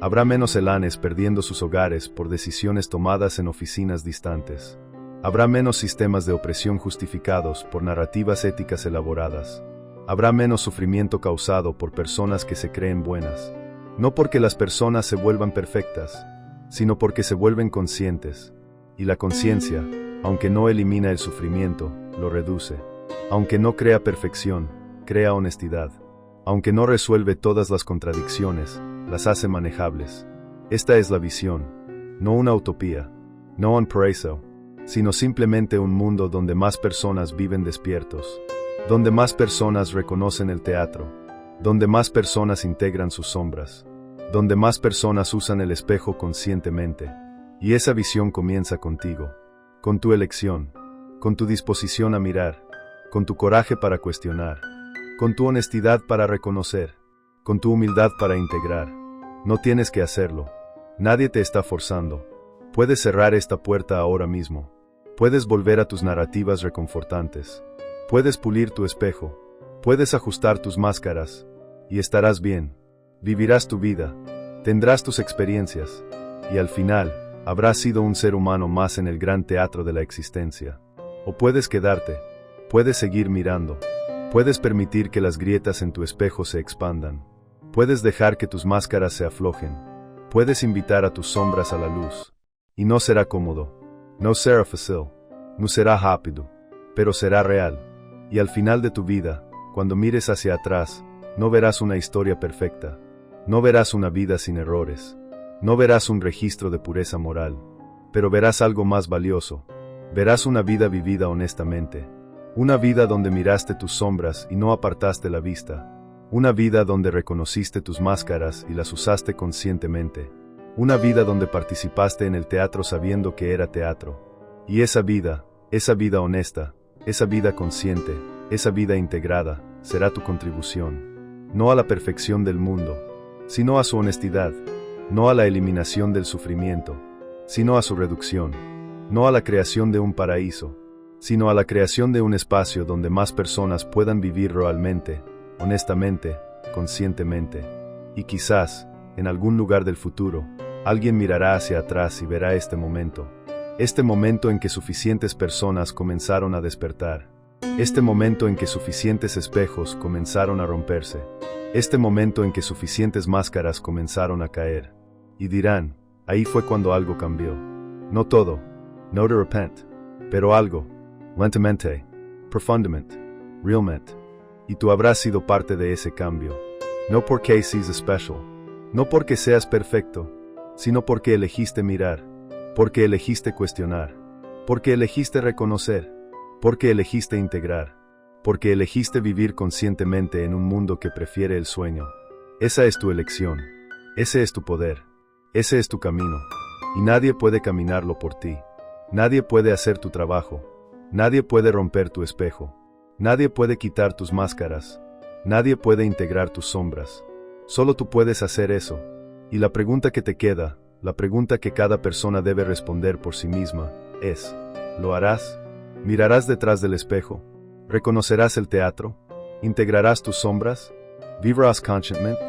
Habrá menos Elanes perdiendo sus hogares por decisiones tomadas en oficinas distantes. Habrá menos sistemas de opresión justificados por narrativas éticas elaboradas. Habrá menos sufrimiento causado por personas que se creen buenas. No porque las personas se vuelvan perfectas, sino porque se vuelven conscientes. Y la conciencia, aunque no elimina el sufrimiento, lo reduce. Aunque no crea perfección, crea honestidad. Aunque no resuelve todas las contradicciones, las hace manejables. Esta es la visión, no una utopía, no un paraíso, sino simplemente un mundo donde más personas viven despiertos, donde más personas reconocen el teatro, donde más personas integran sus sombras, donde más personas usan el espejo conscientemente. Y esa visión comienza contigo, con tu elección, con tu disposición a mirar, con tu coraje para cuestionar, con tu honestidad para reconocer, con tu humildad para integrar. No tienes que hacerlo. Nadie te está forzando. Puedes cerrar esta puerta ahora mismo. Puedes volver a tus narrativas reconfortantes. Puedes pulir tu espejo. Puedes ajustar tus máscaras. Y estarás bien. Vivirás tu vida. Tendrás tus experiencias. Y al final, habrás sido un ser humano más en el gran teatro de la existencia. O puedes quedarte. Puedes seguir mirando. Puedes permitir que las grietas en tu espejo se expandan. Puedes dejar que tus máscaras se aflojen. Puedes invitar a tus sombras a la luz. Y no será cómodo. No será fácil. No será rápido. Pero será real. Y al final de tu vida, cuando mires hacia atrás, no verás una historia perfecta. No verás una vida sin errores. No verás un registro de pureza moral. Pero verás algo más valioso. Verás una vida vivida honestamente. Una vida donde miraste tus sombras y no apartaste la vista. Una vida donde reconociste tus máscaras y las usaste conscientemente. Una vida donde participaste en el teatro sabiendo que era teatro. Y esa vida honesta, esa vida consciente, esa vida integrada, será tu contribución. No a la perfección del mundo, sino a su honestidad. No a la eliminación del sufrimiento, sino a su reducción. No a la creación de un paraíso, sino a la creación de un espacio donde más personas puedan vivir realmente, honestamente, conscientemente. Y quizás, en algún lugar del futuro, alguien mirará hacia atrás y verá este momento en que suficientes personas comenzaron a despertar, este momento en que suficientes espejos comenzaron a romperse, este momento en que suficientes máscaras comenzaron a caer. Y dirán, ahí fue cuando algo cambió. No todo, no de repente, pero algo, lentamente, profundamente, realmente. Y tú habrás sido parte de ese cambio. No porque seas especial, no porque seas perfecto, sino porque elegiste mirar, porque elegiste cuestionar, porque elegiste reconocer, porque elegiste integrar, porque elegiste vivir conscientemente en un mundo que prefiere el sueño. Esa es tu elección, ese es tu poder, ese es tu camino, y nadie puede caminarlo por ti. Nadie puede hacer tu trabajo, nadie puede romper tu espejo, nadie puede quitar tus máscaras, nadie puede integrar tus sombras. Solo tú puedes hacer eso. Y la pregunta que te queda, la pregunta que cada persona debe responder por sí misma, es, ¿lo harás? ¿Mirarás detrás del espejo? ¿Reconocerás el teatro? ¿Integrarás tus sombras? ¿Vivirás conscientemente?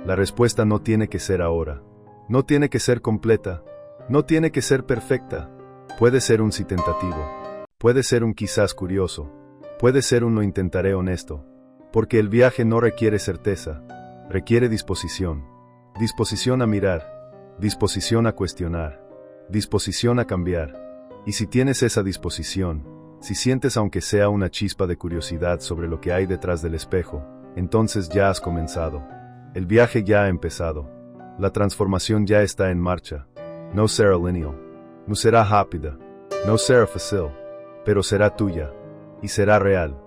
La respuesta no tiene que ser ahora. No tiene que ser completa. No tiene que ser perfecta. Puede ser un sí tentativo. Puede ser un quizás curioso. Puede ser un lo intentaré honesto. Porque el viaje no requiere certeza. Requiere disposición. Disposición a mirar. Disposición a cuestionar. Disposición a cambiar. Y si tienes esa disposición, si sientes aunque sea una chispa de curiosidad sobre lo que hay detrás del espejo, entonces ya has comenzado. El viaje ya ha empezado. La transformación ya está en marcha. No será lineal. No será rápida. No será fácil. Pero será tuya. Y será real.